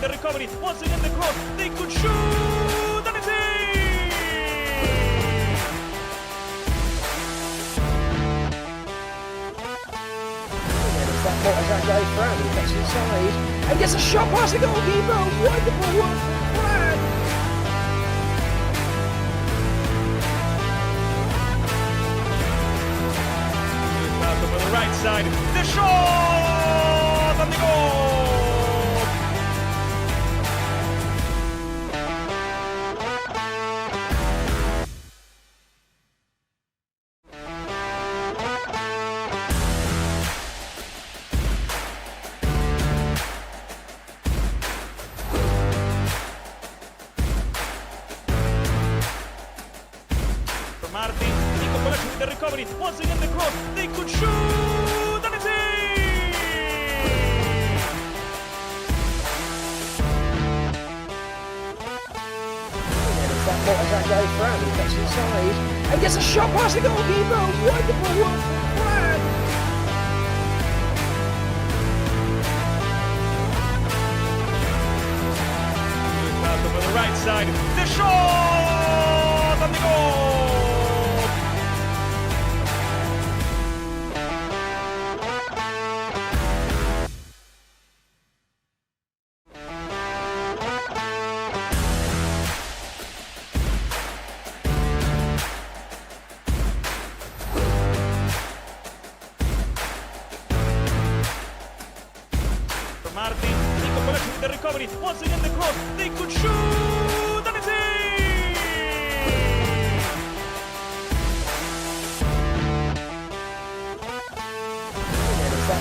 the recovery. Once again the cross. They could shoot. And it's in! That Bateria goes round, he gets inside and gets a shot past the goalkeeper. Wonderful one from Brad. On the right side, the shot and the goal. Martin, Nico Colascio with the recovery. Once again the cross. They could shoot. And it's in! That Bateria goes round, he gets inside and gets a shot past the goalkeeper. Wonderful one from Brad. On the right side, the shot and the goal. Martin, Nico Colascio with the recovery. Once again the cross. They could shoot. And it's in!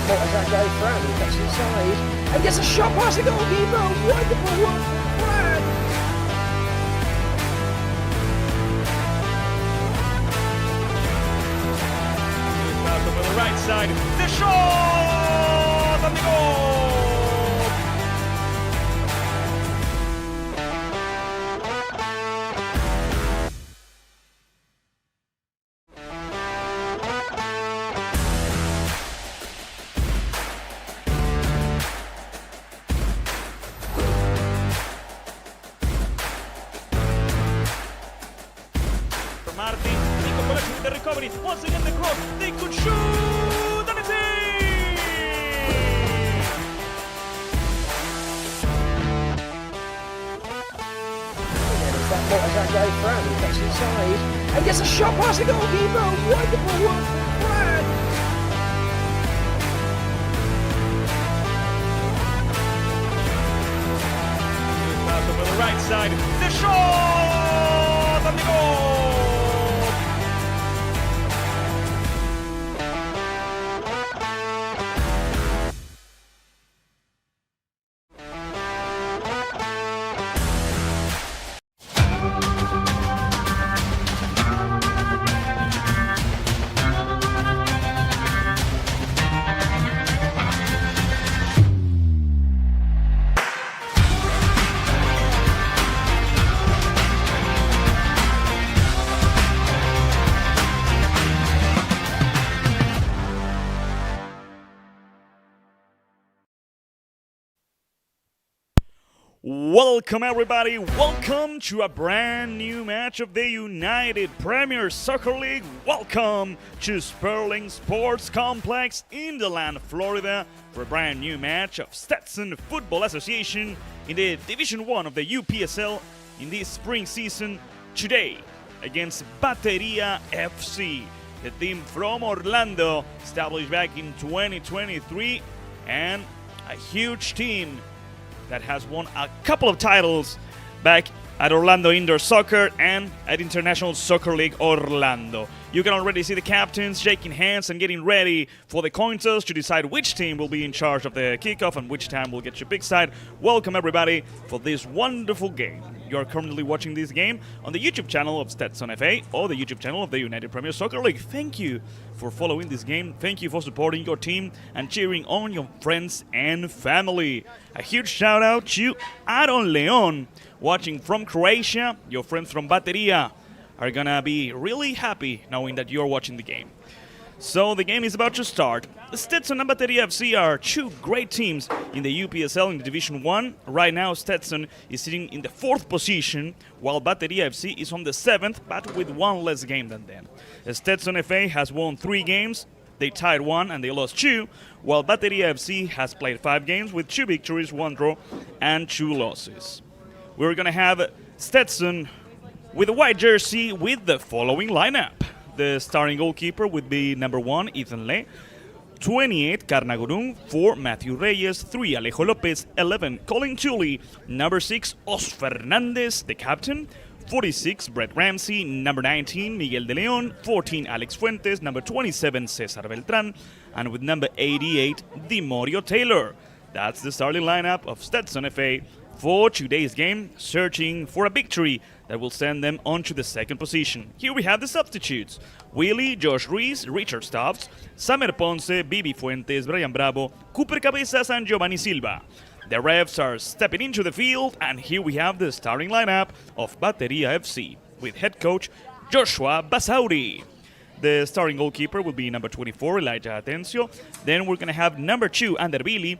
That Bateria goes round, he gets inside and gets a shot past the goalkeeper. Wonderful one from Brad. On the right side, the shot and the goal. Martin, Nico Colascio with the recovery. Once again the cross. They could shoot. And it's in! That Bateria goes round, he gets inside and gets a shot past the goalkeeper. Wonderful one from Brad. On the right side, the shot and the goal. Welcome everybody, welcome to a brand new match of the United Premier Soccer League. Welcome to Sperling Sports Complex in the land of Florida for a brand new match of Stetson Football Association in the Division 1 of the UPSL in this spring season today against Bateria FC, the team from Orlando established back in 2023 and a huge team that has won a couple of titles back at Orlando Indoor Soccer and at International Soccer League Orlando. You can already see the captains shaking hands and getting ready for the coin toss to decide which team will be in charge of the kickoff and which time will get your big side. Welcome everybody for this wonderful game. You are currently watching this game on the YouTube channel of Stetson FA or the YouTube channel of the United Premier Soccer League. Thank you for following this game. Thank you for supporting your team and cheering on your friends and family. A huge shout out to Aaron Leon watching from Croatia. Your friends from Bateria are gonna be really happy knowing that you're watching the game. So the game is about to start. Stetson and Bateria FC are two great teams in the UPSL in Division 1. Right now Stetson is sitting in the 4th position, while Bateria FC is on the 7th, but with one less game than them. Stetson FA has won 3 games, they tied 1 and they lost 2, while Bateria FC has played 5 games with 2 victories, 1 draw and 2 losses. We're going to have Stetson with a white jersey with the following lineup. The starting goalkeeper would be number 1, Ethan Le, 28, Carnagorun, 4, Matthew Reyes, 3, Alejo Lopez, 11, Colin Tully, number 6, Os Fernandez, the captain, 46, Brett Ramsey, number 19, Miguel de Leon, 14, Alex Fuentes, number 27, Cesar Beltran, and with number 88, Dimorio Taylor. That's the starting lineup of Stetson FA for today's game, searching for a victory that will send them on to the 2nd position. Here we have the substitutes: Willie, Josh Rees, Richard Stubbs, Samer Ponce, Bibi Fuentes, Brian Bravo, Cooper Cabezas, and Giovanni Silva. The refs are stepping into the field, and here we have the starting lineup of Bateria FC with head coach Joshua Basauri. The starting goalkeeper will be number 24, Elijah Atencio. Then we're going to have number 2, Ander Billy,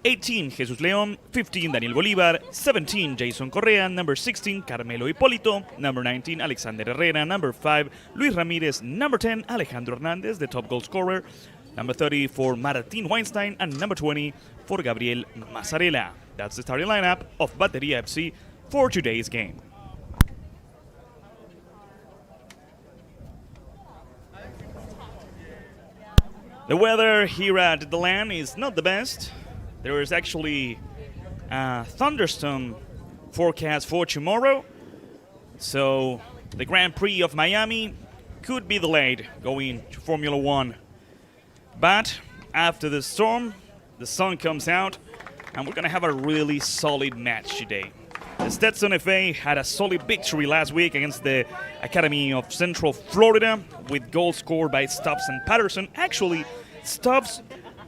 18, Jesus Leon, 15, Daniel Bolivar, 17, Jason Correa, number 16, Carmelo Hipólito, number 19, Alexander Herrera, number 5, Luis Ramirez, number 10, Alejandro Hernandez, the top goal scorer, number 30 for Martin Weinstein, and number 20 for Gabriel Mazzarella. That's the starting lineup of Bateria FC for today's game. The weather here at the LAN is not the best. There is actually a thunderstorm forecast for tomorrow, so the Grand Prix of Miami could be delayed going to Formula 1. But after the storm, the sun comes out, and we're going to have a really solid match today. The Stetson FA had a solid victory last week against the Academy of Central Florida with goals scored by Stubbs and Patterson. Actually, Stubbs,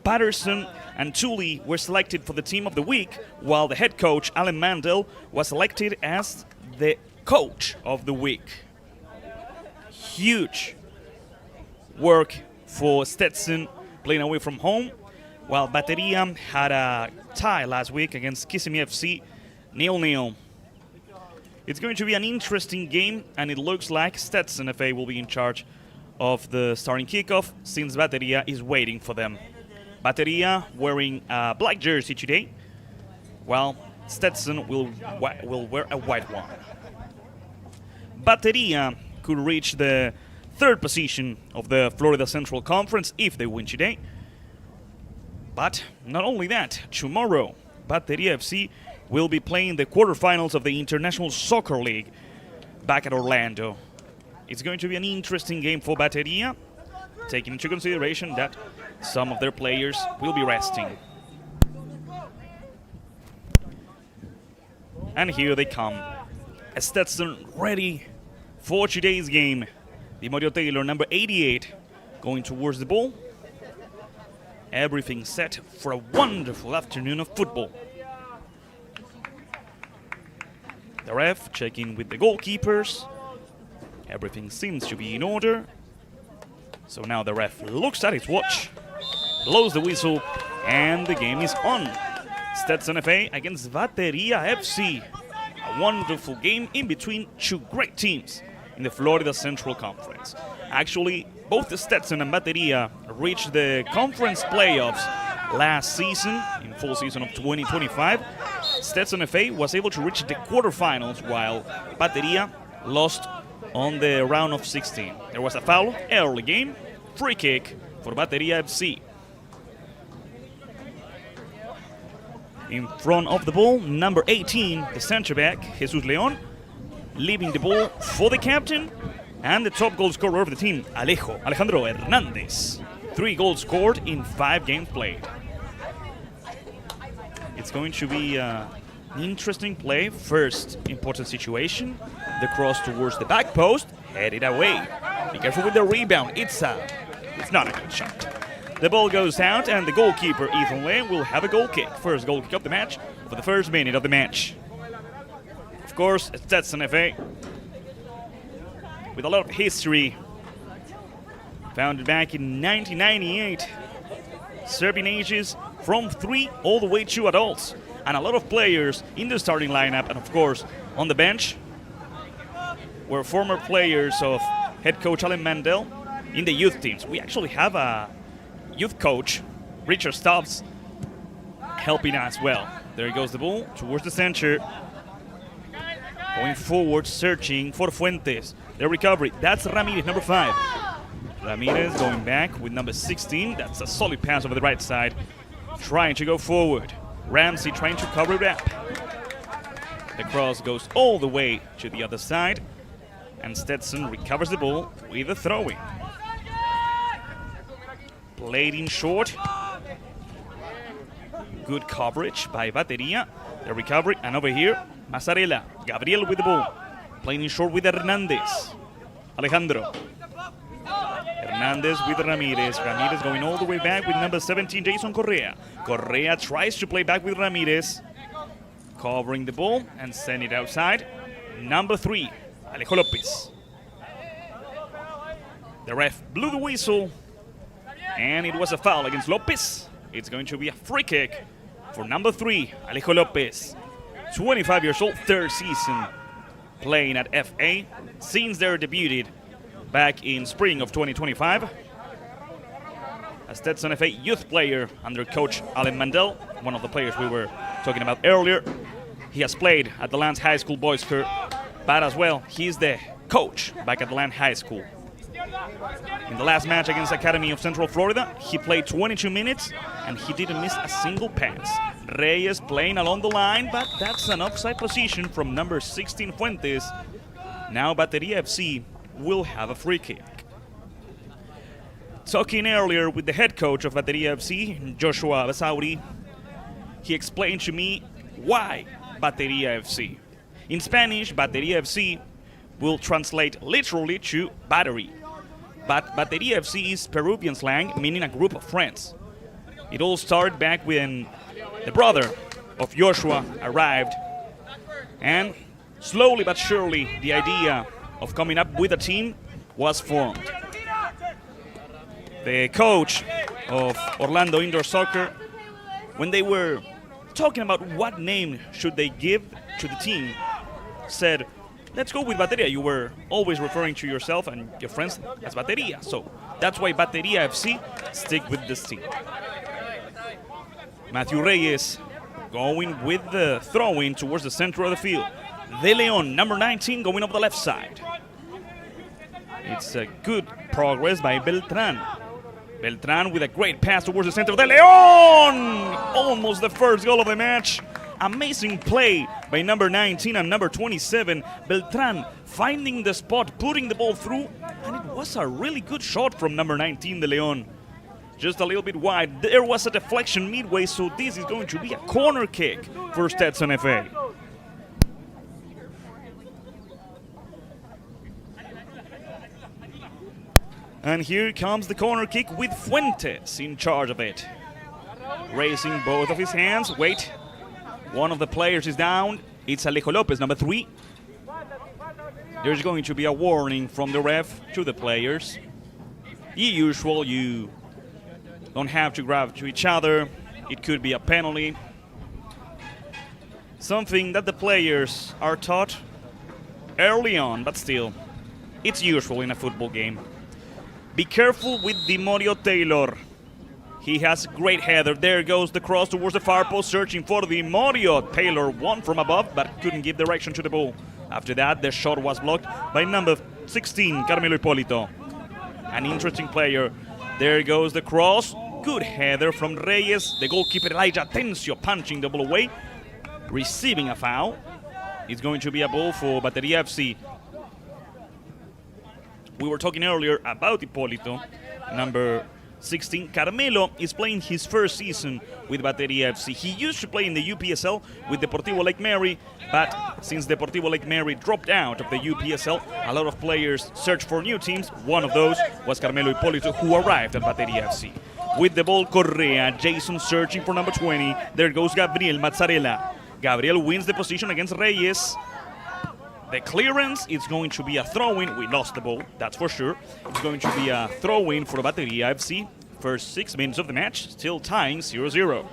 Patterson, and Tully were selected for the team of the week, while the head coach, Alan Mandel, was elected as the coach of the week. Huge work for Stetson playing away from home, while Bateria had a tie last week against Kissimmee FC, 0-0. It's going to be an interesting game, and it looks like Stetson FA will be in charge of the starting kickoff since Bateria is waiting for them. Bateria wearing a black jersey today, while Stetson will wear a white one. Bateria could reach the 3rd position of the Florida Central Conference if they win today. But not only that, tomorrow Bateria FC will be playing the quarterfinals of the International Soccer League back at Orlando. It's going to be an interesting game for Bateria, taking into consideration that some of their players will be resting. And here they come. Stetson ready for today's game. Dimorio Taylor, number 88, going towards the ball. Everything set for a wonderful afternoon of football. The ref checking with the goalkeepers. Everything seems to be in order. So now the ref looks at his watch, blows the whistle, and the game is on. Stetson FA against Bateria FC. A wonderful game in between 2 great teams in the Florida Central Conference. Actually, both the Stetson and Bateria reached the conference playoffs last season, in full season of 2025. Stetson FA was able to reach the quarterfinals, while Bateria lost on the round of 16. There was a foul, early game, free kick for Bateria FC. In front of the ball, number 18, the center back, Jesus Leon, leaving the ball for the captain and the top goal scorer of the team, Alejandro Hernandez. 3 goals scored in 5 games played. It's going to be an interesting play. First important situation, the cross towards the back post, headed away. Be careful with the rebound, it's not a good shot. The ball goes out, and the goalkeeper, Ethan Lane, will have a goal kick. First goal kick of the match for the first minute of the match. Of course, Stetson FA, with a lot of history founded back in 1998. Serving ages from 3 all the way to adults. And a lot of players in the starting lineup and, of course, on the bench were former players of head coach Alan Mandel in the youth teams. We actually have a youth coach, Richard Stubbs, helping as well. There goes the ball towards the center. Going forward, searching for Fuentes. The recovery, that's Ramirez, number 5. Ramirez going back with number 16. That's a solid pass over the right side. Trying to go forward. Ramsey trying to cover it up. The cross goes all the way to the other side. And Stetson recovers the ball with a throw-in. Played in short. Good coverage by Bateria. The recovery, and over here, Mazzarella. Gabriel with the ball. Playing in short with Hernandez. Alejandro. Hernandez with Ramirez. Ramirez going all the way back with number 17, Jason Correa. Correa tries to play back with Ramirez. Covering the ball and send it outside. Number 3, Alejo Lopez. The ref blew the whistle. And it was a foul against Lopez. It's going to be a free kick for number 3, Alejo Lopez. 25 years old, 3rd season playing at FA since they debuted back in spring of 2025. A Stetson FA youth player under coach Alan Mandel, one of the players we were talking about earlier. He has played at the Lance High School Boys Club, but as well, he's the coach back at the Lance High School. In the last match against Academy of Central Florida, he played 22 minutes and he didn't miss a single pass. Reyes playing along the line, but that's an offside position from number 16 Fuentes. Now Bateria FC will have a free kick. Talking earlier with the head coach of Bateria FC, Joshua Basauri, he explained to me why Bateria FC. In Spanish, Bateria FC will translate literally to battery. But Bateria FC is Peruvian slang, meaning a group of friends. It all started back when the brother of Joshua arrived, and slowly but surely the idea of coming up with a team was formed. The coach of Orlando Indoor Soccer, when they were talking about what name should they give to the team, said, let's go with Bateria. You were always referring to yourself and your friends as Bateria. So that's why Bateria FC stick with this team. Matthew Reyes going with the throw-in towards the center of the field. De Leon, number 19, going over the left side. It's a good progress by Beltran. Beltran with a great pass towards the center of De Leon! Almost the first goal of the match. Amazing play by number 19 and number 27. Beltran finding the spot, putting the ball through, and it was a really good shot from number 19, De Leon. Just a little bit wide. There was a deflection midway, so this is going to be a corner kick for Stetson FA. And here comes the corner kick with Fuentes in charge of it. Raising both of his hands. Wait. One of the players is down. It's Alejo Lopez, number 3. There's going to be a warning from the ref to the players. The usual, you don't have to grab to each other. It could be a penalty. Something that the players are taught early on, but still, it's usual in a football game. Be careful with Dimorio Taylor. He has a great header. There goes the cross towards the far post, searching for Dimorio. Taylor won from above, but couldn't give direction to the ball. After that, the shot was blocked by number 16, Carmelo Hipólito. An interesting player. There goes the cross. Good header from Reyes. The goalkeeper, Elijah Tencio, punching the ball away. Receiving a foul. It's going to be a ball for Bateria FC. We were talking earlier about Hipólito, number 16. Carmelo is playing his first season with Bateria FC. He used to play in the UPSL with Deportivo Lake Mary, but since Deportivo Lake Mary dropped out of the UPSL, a lot of players searched for new teams. One of those was Carmelo Hipólito, who arrived at Bateria FC. With the ball, Correa, Jason searching for number 20. There goes Gabriel Mazzarella. Gabriel wins the position against Reyes. The clearance, it's going to be a throw-in. We lost the ball, that's for sure. It's going to be a throw-in for Bateria FC. First 6 minutes of the match, still tying 0-0.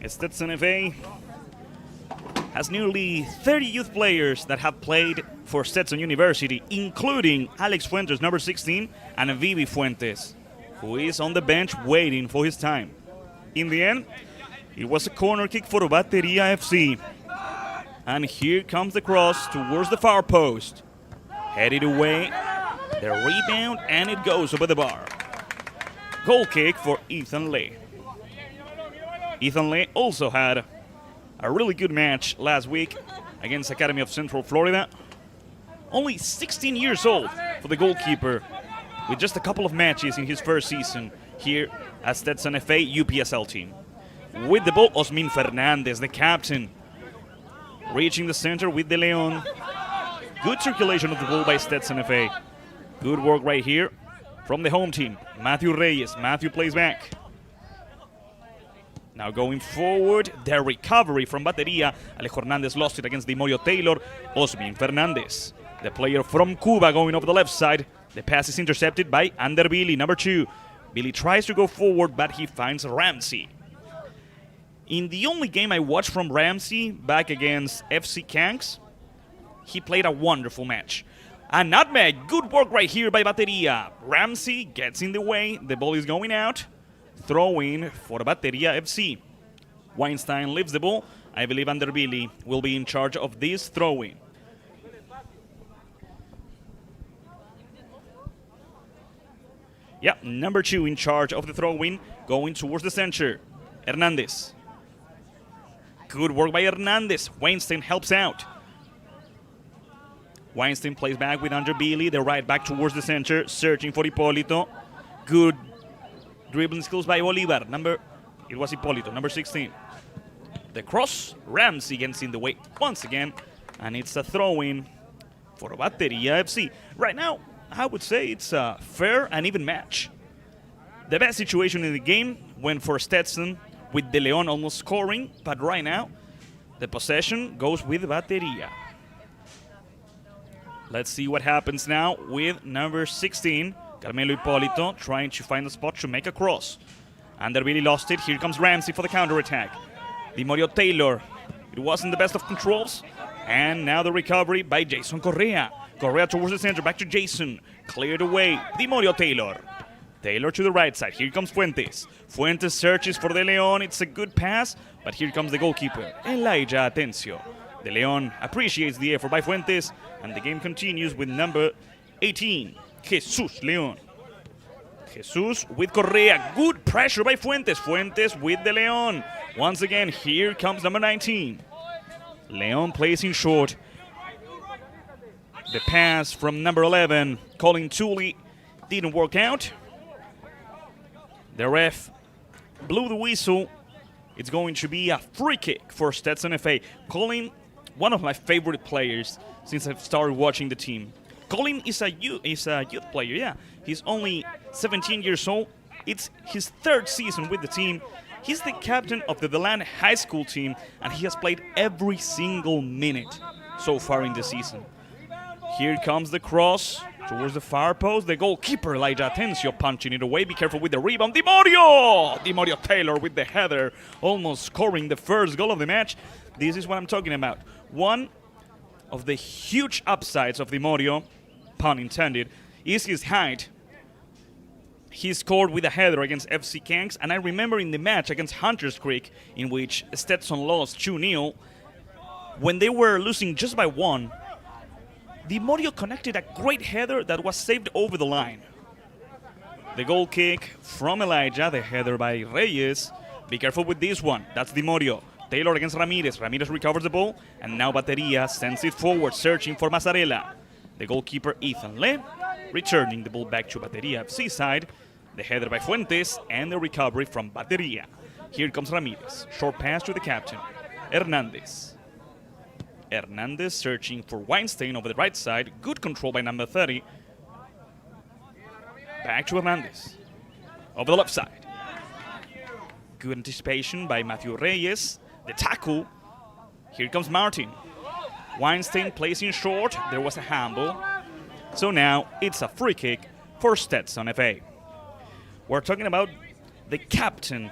Stetson FA has nearly 30 youth players that have played for Stetson University, including Alex Fuentes, number 16, and Vivi Fuentes, who is on the bench waiting for his time. In the end, it was a corner kick for Bateria FC. And here comes the cross towards the far post. Headed away, the rebound, and it goes over the bar. Goal kick for Ethan Lee. Ethan Lee also had a really good match last week against Academy of Central Florida. Only 16 years old for the goalkeeper, with just a couple of matches in his first season here at Stetson FA UPSL team. With the ball, Osmin Fernandez, the captain, reaching the center with De Leon. Good circulation of the ball by Stetson FA. Good work right here from the home team. Matthew Reyes. Matthew plays back. Now going forward, the recovery from Bateria. Alejo Hernandez lost it against Dimorio Taylor. Osmin Fernandez, the player from Cuba, going over the left side. The pass is intercepted by Ander Billy, number 2. Billy tries to go forward, but he finds Ramsey. In the only game I watched from Ramsey back against FC Kanks, he played a wonderful match. A nutmeg, good work right here by Bateria. Ramsey gets in the way, the ball is going out. Throw-in for Bateria FC. Weinstein leaves the ball. I believe Ander Billy will be in charge of this throw-in. Yeah, number 2 in charge of the throw-in, going towards the center. Hernandez. Good work by Hernandez. Weinstein helps out. Weinstein plays back with Ander Billy, the right back towards the center, searching for Hipólito. Good dribbling skills by Bolivar. It was Hipólito, number 16. The cross, Ramsey gets in the way once again, and it's a throw-in for Bateria FC. Right now, I would say it's a fair and even match. The best situation in the game went for Stetson, with De Leon almost scoring, but right now, the possession goes with Bateria. Let's see what happens now with number 16, Carmelo Hipólito, trying to find a spot to make a cross. Ander Billy lost it. Here comes Ramsey for the counter-attack. Dimorio Taylor. It wasn't the best of controls. And now the recovery by Jason Correa. Correa towards the center, back to Jason. Cleared away. Dimorio Taylor. Taylor to the right side. Here comes Fuentes. Fuentes searches for De Leon. It's a good pass, but here comes the goalkeeper, Elijah Atencio. De Leon appreciates the effort by Fuentes, and the game continues with number 18, Jesus Leon. Jesus with Correa. Good pressure by Fuentes. Fuentes with De Leon. Once again, here comes number 19. Leon plays in short. The pass from number 11, Colin Tooley, didn't work out. The ref blew the whistle. It's going to be a free kick for Stetson FA. Colin, one of my favorite players since I've started watching the team. Colin is a youth player, yeah. He's only 17 years old. It's his 3rd season with the team. He's the captain of the Deland High School team, and he has played every single minute so far in the season. Here comes the cross towards the far post. The goalkeeper, Elijah Atencio, punching it away. Be careful with the rebound. Dimorio Taylor with the header, almost scoring the first goal of the match. This is what I'm talking about. One of the huge upsides of Dimorio, pun intended, is his height. He scored with a header against FC Kanks, and I remember in the match against Hunters Creek, in which Stetson lost 2-0, when they were losing just by 1, Dimorio connected a great header that was saved over the line. The goal kick from Elijah, the header by Reyes. Be careful with this one. That's Dimorio. Taylor against Ramirez. Ramirez recovers the ball, and now Bateria sends it forward, searching for Mazzarella. The goalkeeper, Ethan Lee, returning the ball back to Bateria FC side. The header by Fuentes, and the recovery from Bateria. Here comes Ramirez. Short pass to the captain, Hernandez. Hernandez searching for Weinstein over the right side. Good control by number 30. Back to Hernandez. Over the left side. Good anticipation by Matthew Reyes. The tackle. Here comes Martin. Weinstein placing short. There was a handball. So now it's a free kick for Stetson FA. We're talking about the captain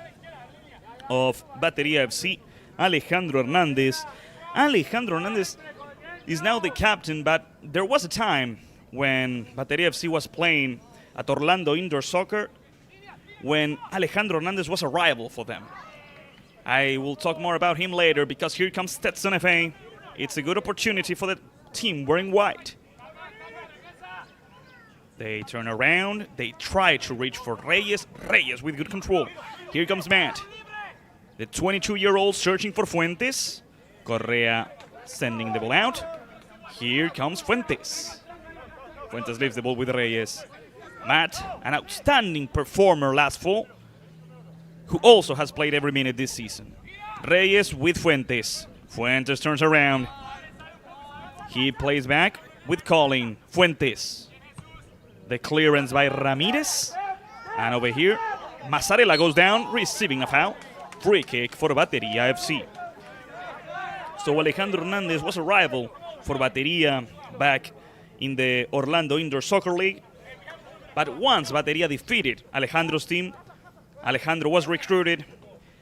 of Bateria FC, Alejandro Hernandez. Alejandro Hernandez is now the captain, but there was a time when Bateria FC was playing at Orlando Indoor Soccer when Alejandro Hernandez was a rival for them. I will talk more about him later because here comes Stetson FA. It's a good opportunity for the team wearing white. They turn around. They try to reach for Reyes. Reyes with good control. Here comes Matt. The 22-year-old searching for Fuentes. Correa sending the ball out. Here comes Fuentes. Fuentes leaves the ball with Reyes. Matt, an outstanding performer last fall, who also has played every minute this season. Reyes with Fuentes. Fuentes turns around. He plays back with Colin. Fuentes. The clearance by Ramirez. And over here, Mazzarella goes down, receiving a foul. Free kick for Bateria FC. So Alejandro Hernandez was a rival for Bateria back in the Orlando Indoor Soccer League. But once Bateria defeated Alejandro's team, Alejandro was recruited,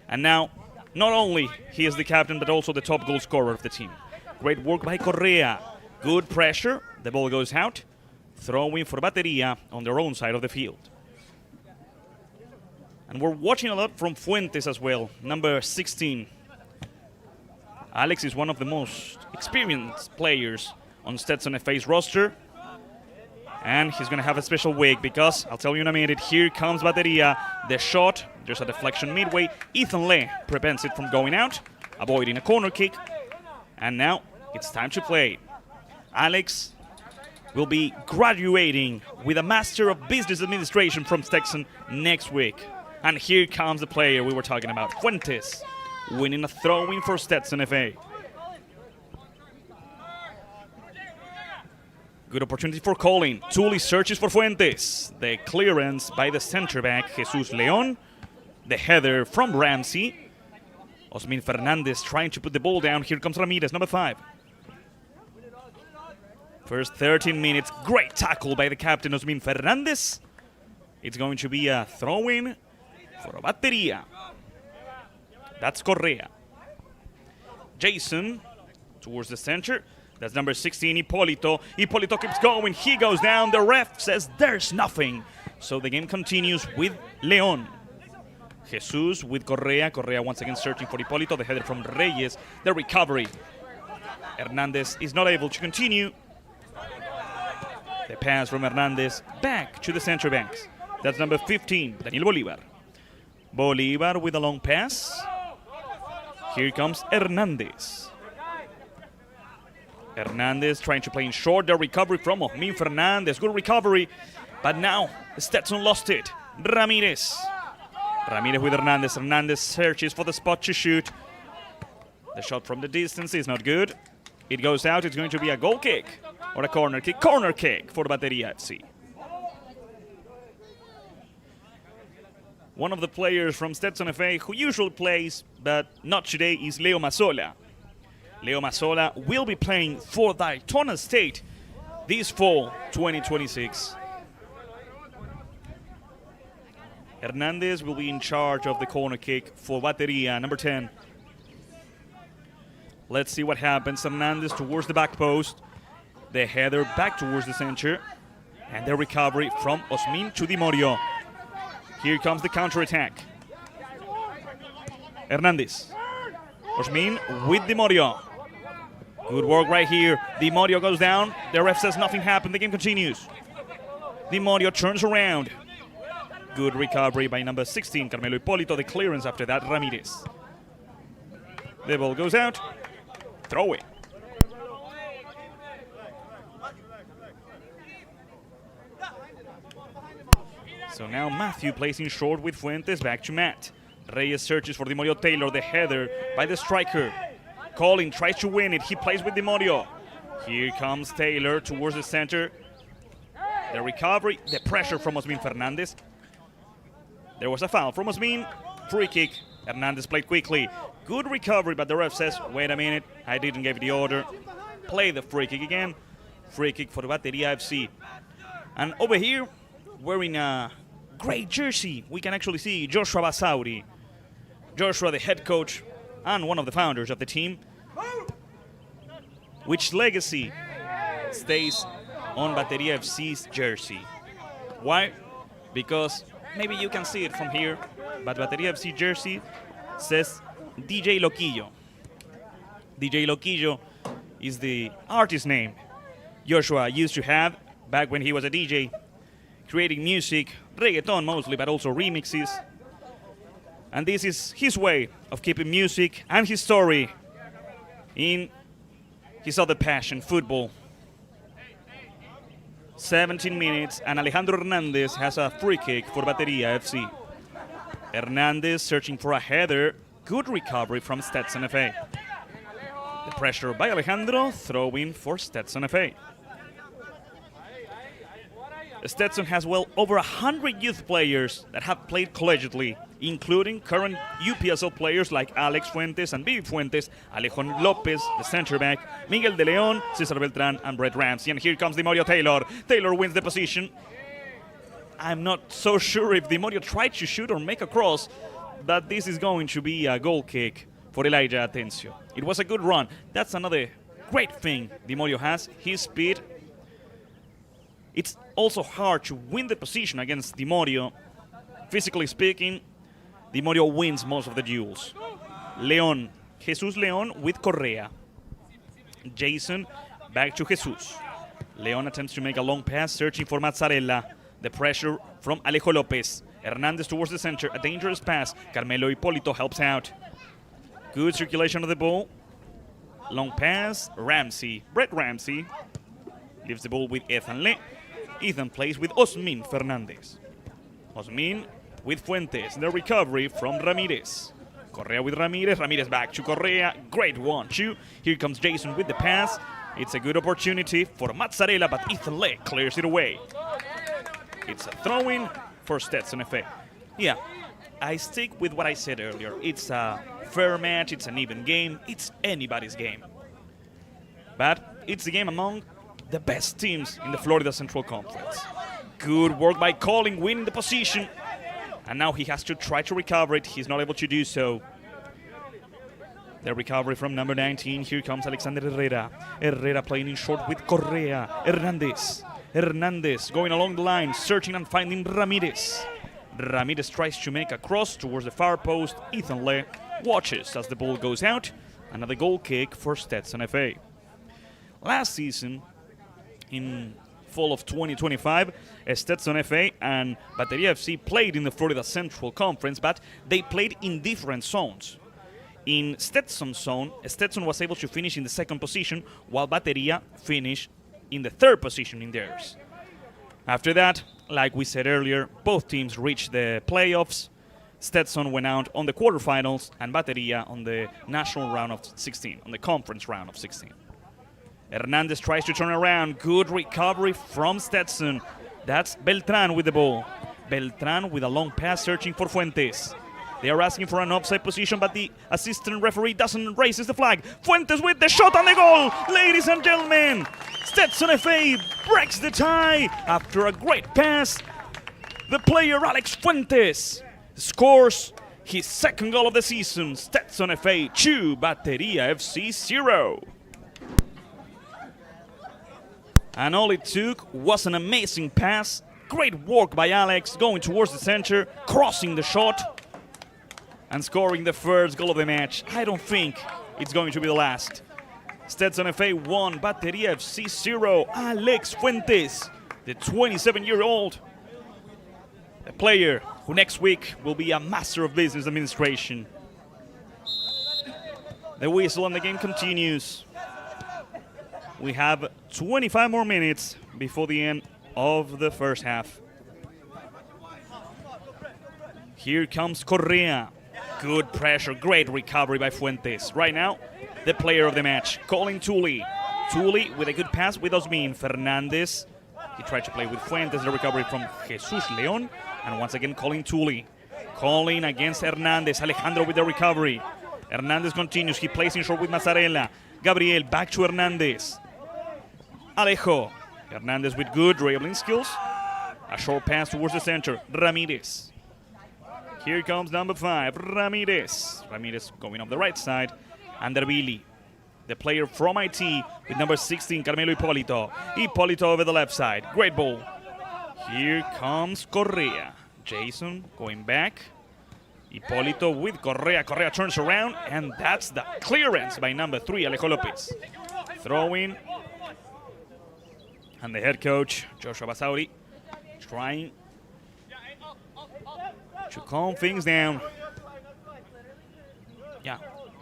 and now not only he is the captain, but also the top goal scorer of the team. Great work by Correa. Good pressure. The ball goes out. Throwing for Bateria on their own side of the field. And we're watching a lot from Fuentes as well, number 16. Alex is one of the most experienced players on Stetson FA's roster. And he's going to have a special week because, I'll tell you in a minute, here comes Bateria. The shot, there's a deflection midway. Ethan Le prevents it from going out, avoiding a corner kick. And now it's time to play. Alex will be graduating with a Master of Business Administration from Stetson next week. And here comes the player we were talking about, Fuentes, winning a throw-in for Stetson FA. Good opportunity for Colin. Tully searches for Fuentes. The clearance by the center back, Jesus Leon. The header from Ramsey. Osmin Fernandez trying to put the ball down. Here comes Ramirez, number 5. First 13 minutes, great tackle by the captain, Osmin Fernandez. It's going to be a throw-in for Bateria. That's Correa. Jason towards the center. That's number 16, Hipólito. Hipólito keeps going. He goes down. The ref says there's nothing. So the game continues with Leon. Jesus with Correa. Correa once again searching for Hipólito. The header from Reyes. The recovery. Hernandez is not able to continue. The pass from Hernandez back to the center backs. That's number 15, Daniel Bolivar. Bolivar with a long pass. Here comes Hernandez. Hernandez trying to play in short. The recovery from Osmin Fernandez. Good recovery. But now Stetson lost it. Ramirez. Ramirez with Hernandez. Hernandez searches for the spot to shoot. The shot from the distance is not good. It goes out. It's going to be a goal kick or a corner kick. Corner kick for Bateria FC. One of the players from Stetson FA who usually plays, but not today, is Leo Mazzola. Leo Mazzola will be playing for Daytona State this fall, 2026. Hernandez will be in charge of the corner kick for Bateria, number 10. Let's see what happens. Hernandez towards the back post. The header back towards the center. And the recovery from Osmin to Di Morio. Here comes the counter-attack. Hernandez. Osmin with Di Morio. Good work right here. Di Morio goes down. The ref says nothing happened. The game continues. Di Morio turns around. Good recovery by number 16, Carmelo Hipólito. The clearance after that, Ramirez. The ball goes out. Throw it. So now Matthew placing short with Fuentes. Back to Matt. Reyes searches for Di Morio Taylor. The header by the striker. Colin tries to win it. He plays with Demorio. Here comes Taylor towards the center. The recovery, the pressure from Osmin Fernandez. There was a foul from Osmin. Free kick. Hernandez played quickly. Good recovery, but the ref says, wait a minute, I didn't give the order. Play the free kick again. Free kick for the Bateria FC. And over here, wearing a great jersey, we can actually see Joshua Basauri. Joshua, the head coach and one of the founders of the team, which legacy stays on Bateria FC's jersey. Why? Because maybe you can see it from here, but Bateria FC jersey says DJ Loquillo. DJ Loquillo is the artist name Joshua used to have back when he was a DJ, creating music, reggaeton mostly, but also remixes. And this is his way of keeping music and his story in his other passion, football. 17 minutes, and Alejandro Hernandez has a free kick for Bateria FC. Hernandez searching for a header. Good recovery from Stetson FA. The pressure by Alejandro, throwing for Stetson FA. Stetson has well over 100 youth players that have played collegiately, including current UPSL players like Alex Fuentes and Vivi Fuentes, Alejon Lopez, the center back, Miguel de Leon, Cesar Beltran, and Brett Ramsey. And here comes Demorio Taylor. Taylor wins the position. I'm not so sure if Demorio tried to shoot or make a cross, that this is going to be a goal kick for Elijah Atencio. It was a good run. That's another great thing Demorio has, his speed. It's also hard to win the position against Demorio. Physically speaking, Demorio wins most of the duels. Leon, Jesus Leon with Correa. Jason back to Jesus. Leon attempts to make a long pass, searching for Mazzarella. The pressure from Alejo Lopez. Hernandez towards the center, a dangerous pass. Carmelo Hipólito helps out. Good circulation of the ball. Long pass, Ramsey. Brett Ramsey leaves the ball with Ethan Le. Ethan plays with Osmin Fernandez. Osmin with Fuentes. The recovery from Ramirez. Correa with Ramirez. Ramirez back to Correa. Great 1-2. Here comes Jason with the pass. It's a good opportunity for Mazzarella, but Ethan Le clears it away. It's a throw-in for Stetson FA. Yeah, I stick with what I said earlier. It's a fair match. It's an even game. It's anybody's game. But it's a game among the best teams in the Florida Central Conference. Good work by Colin, winning the position. And now he has to try to recover it. He's not able to do so. The recovery from number 19. Here comes Alexander Herrera. Herrera playing in short with Correa. Hernandez. Hernandez going along the line, searching and finding Ramirez. Ramirez tries to make a cross towards the far post. Ethan Le watches as the ball goes out. Another goal kick for Stetson FA. Last season, in fall of 2025, Stetson FA and Bateria FC played in the Florida Central Conference, but they played in different zones. In Stetson's zone, Stetson was able to finish in the second position, while Bateria finished in the third position in theirs. After that, like we said earlier, both teams reached the playoffs. Stetson went out on the quarterfinals, and Bateria on the national round of 16, on the conference round of 16. Hernandez tries to turn around. Good recovery from Stetson. That's Beltran with the ball. Beltran with a long pass searching for Fuentes. They are asking for an offside position, but the assistant referee doesn't raise the flag. Fuentes with the shot on the goal. Ladies and gentlemen, Stetson FA breaks the tie after a great pass. The player Alex Fuentes scores his second goal of the season. Stetson FA 2, Bateria FC 0. And all it took was an amazing pass. Great work by Alex, going towards the center, crossing the shot, and scoring the first goal of the match. I don't think it's going to be the last. Stetson FA 1, Bateria FC 0. Alex Fuentes, the 27-year-old, a player who next week will be a master of business administration. The whistle and the game continues. We have 25 more minutes before the end of the first half. Here comes Correa. Good pressure, great recovery by Fuentes. Right now, the player of the match, calling Tully. Tully with a good pass with Osmin. Fernandez, he tried to play with Fuentes, the recovery from Jesus Leon. And once again, calling Tully. Calling against Hernandez. Alejandro with the recovery. Hernandez continues, he plays in short with Mazzarella. Gabriel back to Hernandez. Alejo. Hernandez with good dribbling skills. A short pass towards the center. Ramirez. Here comes number 5, Ramirez. Ramirez going up the right side. Andervili, the player from IT with number 16, Carmelo Hipólito. Hipólito over the left side. Great ball. Here comes Correa. Jason going back. Hipólito with Correa. Correa turns around, and that's the clearance by number 3, Alejo Lopez. Throwing. And the head coach, Joshua Basauri, trying to calm things down. Yeah,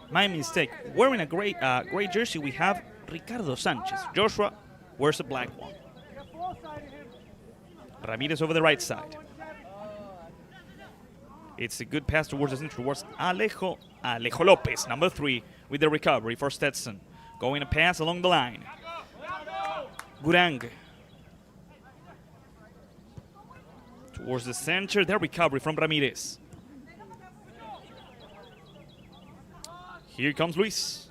my mistake. Wearing a great jersey, we have Ricardo Sanchez. Joshua wears a black one. Ramirez over the right side. It's a good pass towards the center, towards Alejo Lopez, number 3, with the recovery for Stetson. Going a pass along the line. Gurang. Towards the center, the recovery from Ramirez. Here comes Luis.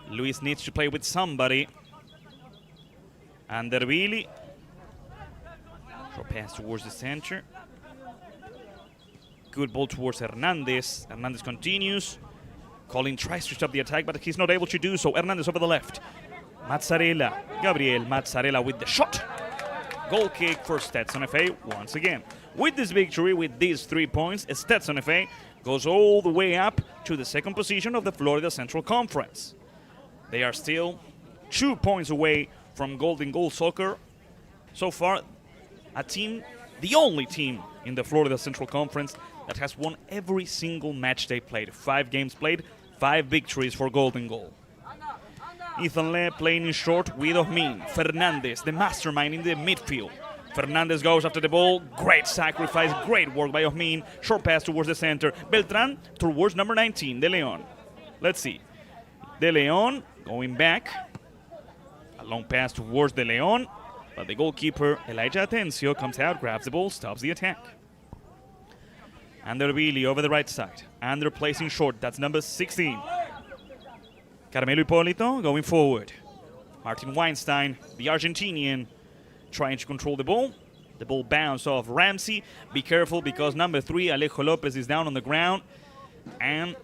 Luis needs to play with somebody. Andervili. Short pass towards the center. Good ball towards Hernandez. Hernandez continues. Colin tries to stop the attack, but he's not able to do so. Hernandez over the left. Mazzarella. Gabriel Mazzarella with the shot. Goal kick for Stetson FA once again. With this victory, with these 3 points, Stetson FA goes all the way up to the second position of the Florida Central Conference. They are still 2 points away from Golden Goal Soccer. So far, a team, the only team in the Florida Central Conference that has won every single match they played. 5 games played, 5 victories for Golden Goal. Ethan Le playing in short with Osmin. Fernandez, the mastermind in the midfield. Fernandez goes after the ball. Great sacrifice, great work by Osmin. Short pass towards the center. Beltran towards number 19, De Leon. Let's see. De Leon going back. A long pass towards De Leon. But the goalkeeper, Elijah Atencio, comes out, grabs the ball, stops the attack. Andervili over the right side. Ander placing short. That's number 16. Carmelo Hipólito going forward. Martin Weinstein, the Argentinian, trying to control the ball. The ball bounced off Ramsey. Be careful because number 3, Alejo Lopez, is down on the ground. And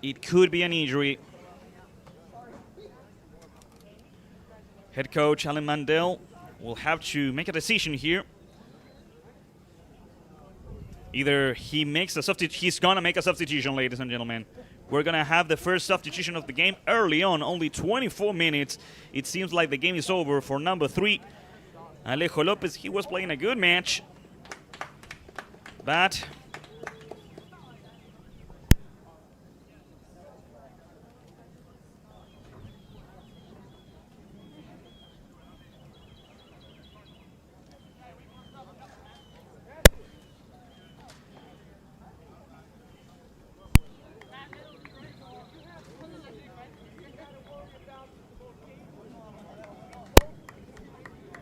it could be an injury. Head coach Alan Mandel will have to make a decision here. Either he makes a substitution, he's gonna make a substitution, ladies and gentlemen. We're gonna have the first substitution of the game early on, only 24 minutes. It seems like the game is over for number 3, Alejo Lopez. He was playing a good match, but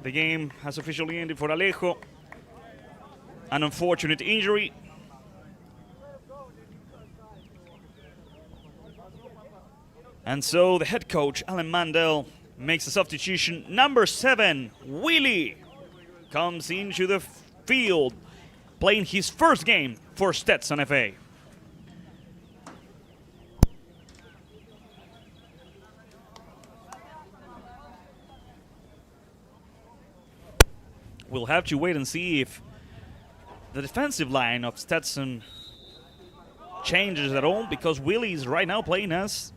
the game has officially ended for Alejo. An unfortunate injury. And so the head coach, Alan Mandel, makes a substitution. Number 7, Willie, comes into the field, playing his first game for Stetson FA. We'll have to wait and see if the defensive line of Stetson changes at all, because Willie is right now playing as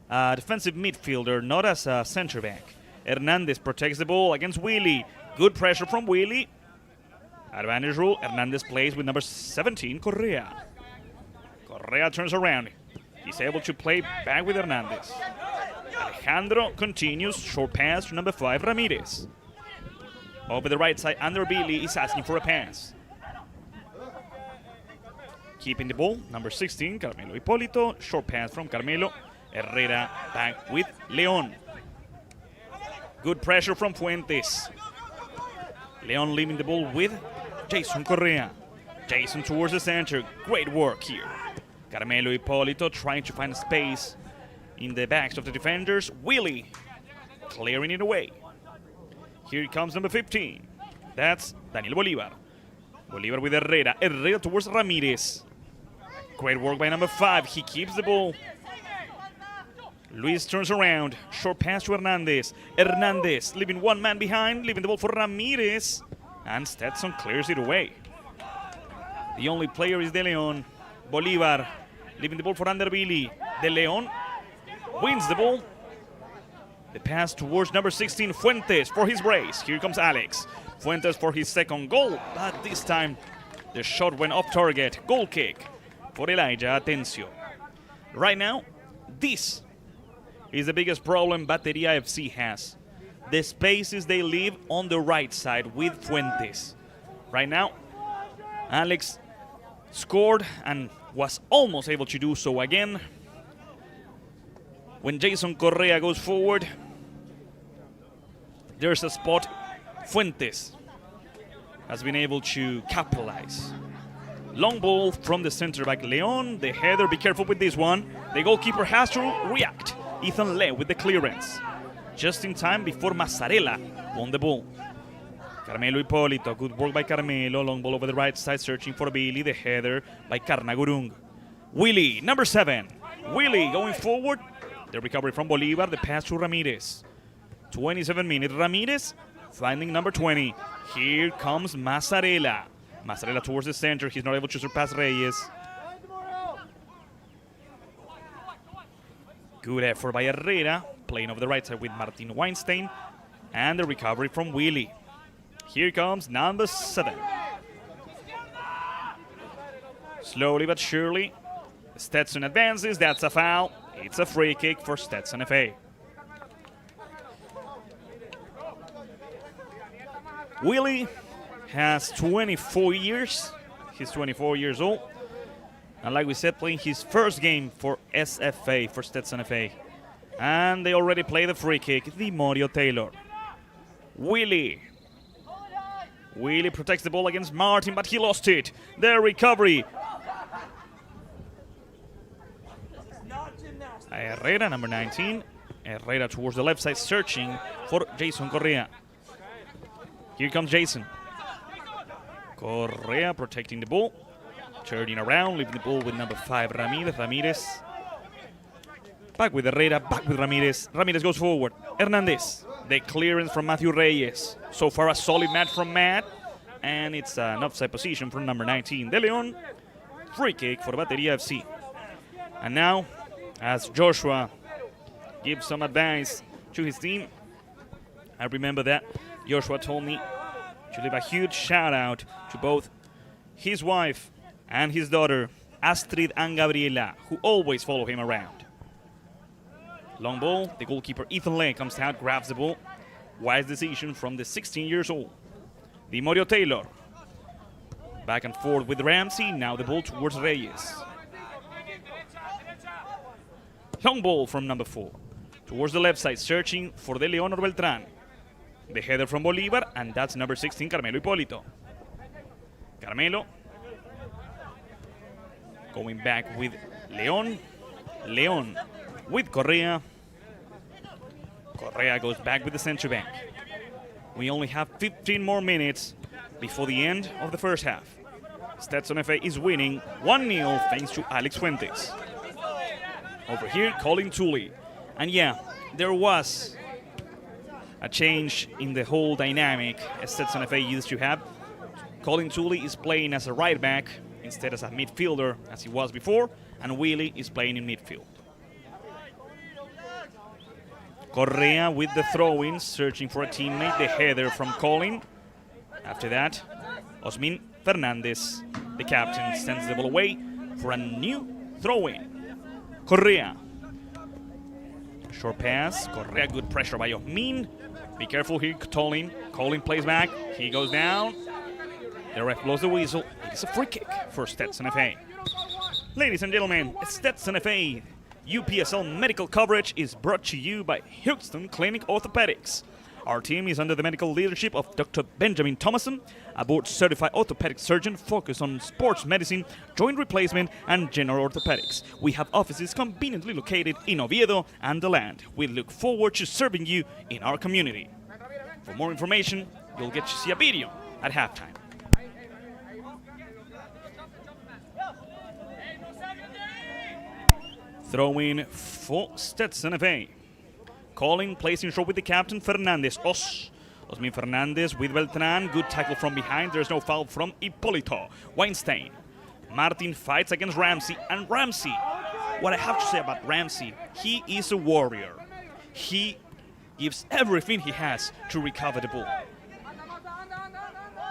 a defensive midfielder, not as a center back. Hernandez protects the ball against Willie. Good pressure from Willie. Advantage rule. Hernandez plays with number 17, Correa. Correa turns around. He's able to play back with Hernandez. Alejandro continues. Short pass to number 5, Ramirez. Over the right side, Andervili is asking for a pass. keeping the ball. Number 16, Carmelo Hipólito. Short pass from Carmelo. Herrera back with León. Good pressure from Fuentes. León leaving the ball with Jason Correa. Jason towards the center. Great work here. Carmelo Hipólito trying to find space in the backs of the defenders. Willie clearing it away. Here comes number 15. That's Daniel Bolívar. Bolívar with Herrera. Herrera towards Ramirez. Great work by number 5. He keeps the ball. Luis turns around. Short pass to Hernandez. Hernandez leaving one man behind, leaving the ball for Ramirez. And Stetson clears it away. The only player is De Leon. Bolívar leaving the ball for Anderbilly. De Leon wins the ball. The pass towards number 16, Fuentes, for his brace. Here comes Alex. Fuentes for his second goal, but this time the shot went off target. Goal kick for Elijah Atencio. Right now, this is the biggest problem Bateria FC has. The spaces they leave on the right side with Fuentes. Right now, Alex scored and was almost able to do so again. When Jason Correa goes forward, there's a spot Fuentes has been able to capitalize. Long ball from the center back León. The header, be careful with this one. The goalkeeper has to react. Ethan Le with the clearance. Just in time before Mazzarella won the ball. Carmelo Hipólito, good work by Carmelo. Long ball over the right side, searching for Billy. The header by Carnagurung. Willie, number 7. Willie going forward. The recovery from Bolívar, the pass to Ramirez. 27 minutes, Ramirez finding number 20. Here comes Mazzarella. Mazzarella towards the center, he's not able to surpass Reyes. Good effort by Herrera, playing over the right side with Martin Weinstein. And the recovery from Willie. Here comes number 7. Slowly but surely, Stetson advances, that's a foul. It's a free kick for Stetson FA. Willie has 24 years. He's 24 years old. And like we said, playing his first game for SFA, for Stetson FA. And they already play the free kick, the Mario Taylor. Willie protects the ball against Martin, but he lost it. The recovery. Herrera, number 19. Herrera towards the left side, searching for Jason Correa. Here comes Jason. Correa protecting the ball. Turning around, leaving the ball with number 5, Ramirez. Ramirez. Back with Herrera, back with Ramirez. Ramirez goes forward. Hernandez. The clearance from Matthew Reyes. So far a solid match from Matt. And it's an offside position from number 19, De Leon. Free kick for Bateria FC. And now, as Joshua gives some advice to his team, I remember that Joshua told me to leave a huge shout out to both his wife and his daughter, Astrid and Gabriela, who always follow him around. Long ball, the goalkeeper Ethan Lane comes out, grabs the ball. Wise decision from the 16 years old. The Mario Taylor. Back and forth with Ramsey, now the ball towards Reyes. Long ball from number 4. Towards the left side, searching for De Leon or Beltran. The header from Bolívar, and that's number 16, Carmelo Hipólito. Carmelo going back with León. León with Correa. Correa goes back with the center back. We only have 15 more minutes before the end of the first half. Stetson FA is winning 1-0 thanks to Alex Fuentes. Over here, Colin Tooley. And yeah, there was a change in the whole dynamic Stetson FA used to have. Colin Tooley is playing as a right back instead as a midfielder as he was before, and Willie is playing in midfield. Correa with the throw-in, searching for a teammate, the header from Colin. After that, Osmin Fernandez, the captain, sends the ball away for a new throw-in. Correa. Short pass. Correa, good pressure by Osmin. Be careful here, Colin. Colin plays back. He goes down. The ref blows the whistle. It's a free kick for Stetson FA. Ladies and gentlemen, Stetson FA UPSL medical coverage is brought to you by Houston Clinic Orthopedics. Our team is under the medical leadership of Dr. Benjamin Thomason, a board-certified orthopedic surgeon focused on sports medicine, joint replacement, and general orthopedics. We have offices conveniently located in Oviedo and the land. We look forward to serving you in our community. For more information, you'll get to see a video at halftime. Throw-in for Stetson FA. Calling, placing short with the captain, Fernandez. Osmin Fernandez with Beltran. Good tackle from behind. There's no foul from Hipólito. Weinstein. Martin fights against Ramsey. And Ramsey, what I have to say about Ramsey, he is a warrior. He gives everything he has to recover the ball.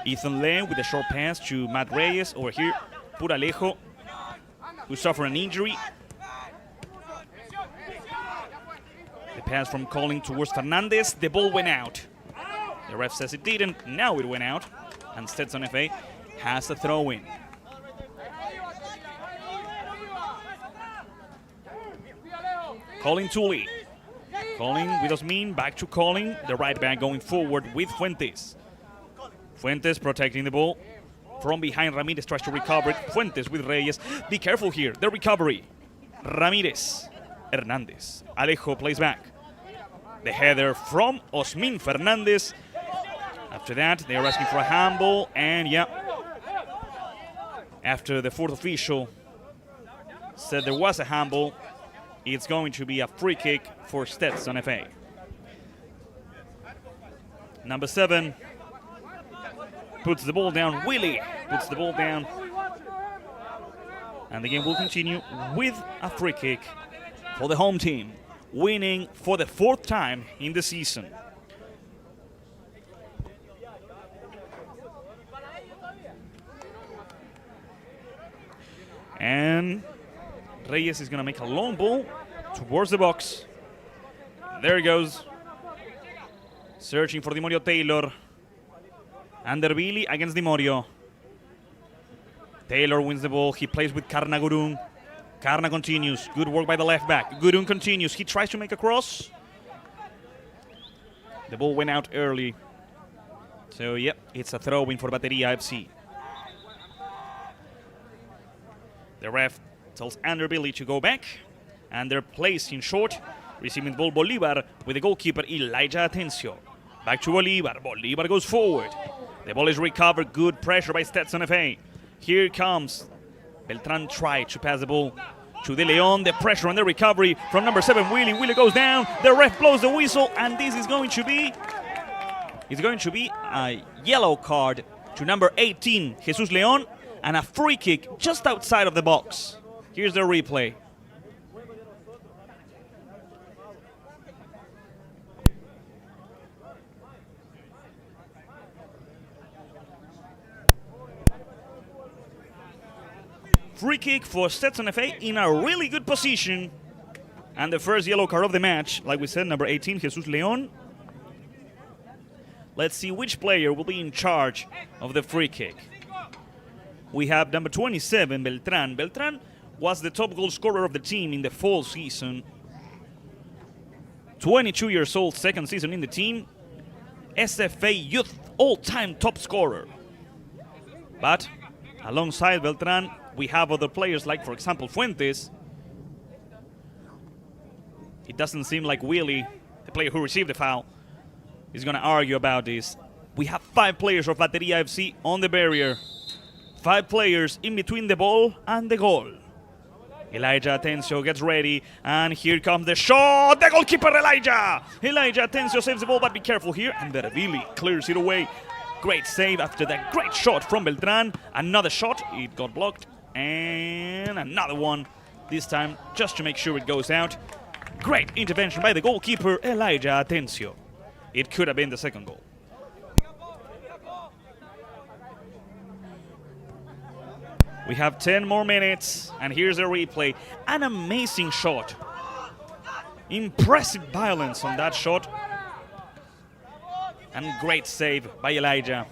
Ethan Lee with a short pass to Matt Reyes. Over here, Puralejo, who suffered an injury. The pass from Colling towards Fernandez. The ball went out. The ref says it didn't. Now it went out. And Stetson FA has a throw-in. Colling to Lee. Colling with Osmin. Back to Colling. The right back going forward with Fuentes. Fuentes protecting the ball. From behind, Ramirez tries to recover it. Fuentes with Reyes. Be careful here. The recovery. Ramirez. Hernandez. Alejo plays back. The header from Osmin Fernandez. After that, they are asking for a handball, and yeah, after the fourth official said there was a handball, it's going to be a free kick for Stetson FA. Number 7 puts the ball down. Willie puts the ball down. And the game will continue with a free kick for the home team, winning for the 4th time in the season. And Reyes is going to make a long ball towards the box. There he goes. Searching for Dimorio Taylor. Anderbilly against Dimorio. Taylor wins the ball. He plays with Karna Gurung. Karna continues. Good work by the left back. Gurung continues. He tries to make a cross. The ball went out early. So, yep, it's a throw-in for Bateria FC. The ref tells Anderbilly to go back. And they're placed in short. Receiving the ball, Bolivar with the goalkeeper, Elijah Atencio. Back to Bolivar. Bolivar goes forward. The ball is recovered. Good pressure by Stetson FA. Here comes Beltran tried to pass the ball to De Leon. The pressure on the recovery from number 7, Willie. Willie goes down. The ref blows the whistle, and this is going to be a yellow card to number 18, Jesus Leon, and a free kick just outside of the box. Here's the replay. Free kick for Stetson FA in a really good position. And the first yellow card of the match, like we said, number 18, Jesus Leon. Let's see which player will be in charge of the free kick. We have number 27, Beltran. Beltran was the top goal scorer of the team in the fall season. 22 years old, 2nd season in the team. SFA Youth all-time top scorer. But alongside Beltran, we have other players like, for example, Fuentes. It doesn't seem like Willie, the player who received the foul, is going to argue about this. We have 5 players of Bateria FC on the barrier. 5 players in between the ball and the goal. Elijah Atencio gets ready, and here comes the shot. The goalkeeper, Elijah Atencio saves the ball, but be careful here. And Dervili clears it away. Great save after that great shot from Beltran. Another shot, it got blocked. And another one, this time just to make sure it goes out. Great intervention by the goalkeeper, Elijah Atencio. It could have been the 2nd goal. We have 10 more minutes, and here's a replay. An amazing shot. Impressive violence on that shot. And great save by Elijah.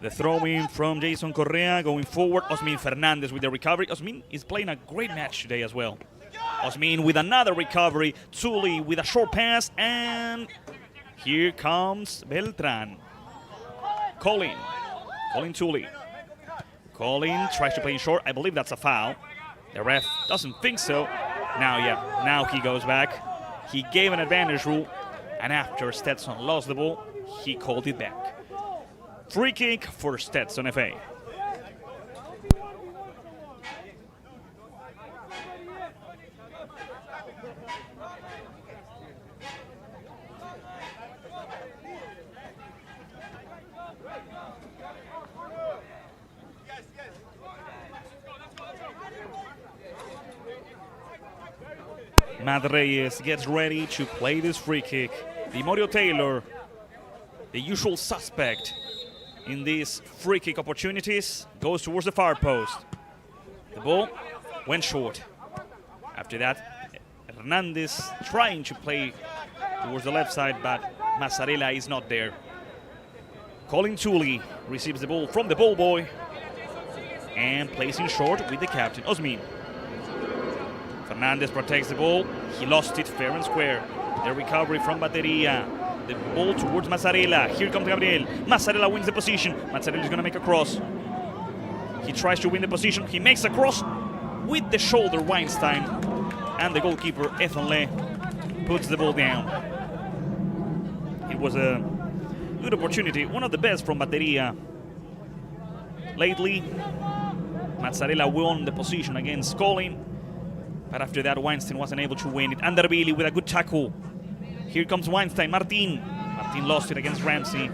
The throw-in from Jason Correa going forward. Osmin Fernandez with the recovery. Osmin is playing a great match today as well. Osmin with another recovery. Tully with a short pass. And here comes Beltran. Colin Tully. Colin tries to play in short. I believe that's a foul. The ref doesn't think so. Now he goes back. He gave an advantage rule. And after Stetson lost the ball, he called it back. Free kick for Stetson FA. Matt Reyes gets ready to play this free kick. Demorio Taylor, the usual suspect in these free kick opportunities, goes towards the far post. The ball went short. After that, Hernandez trying to play towards the left side, but Massarella is not there. Colin Tully receives the ball from the ball boy and plays in short with the captain, Osmin. Fernandez protects the ball. He lost it fair and square. The recovery from Bateria. The ball towards Massarella. Here comes Gabriel. Massarella wins the position. Massarella is going to make a cross. He tries to win the position. He makes a cross with the shoulder, Weinstein. And the goalkeeper, Ethanle, puts the ball down. It was a good opportunity. One of the best from Bateria. Lately, Massarella won the position against Colin. But after that, Weinstein wasn't able to win it. Anderbilly with a good tackle. Here comes Weinstein. Martin lost it against Ramsey.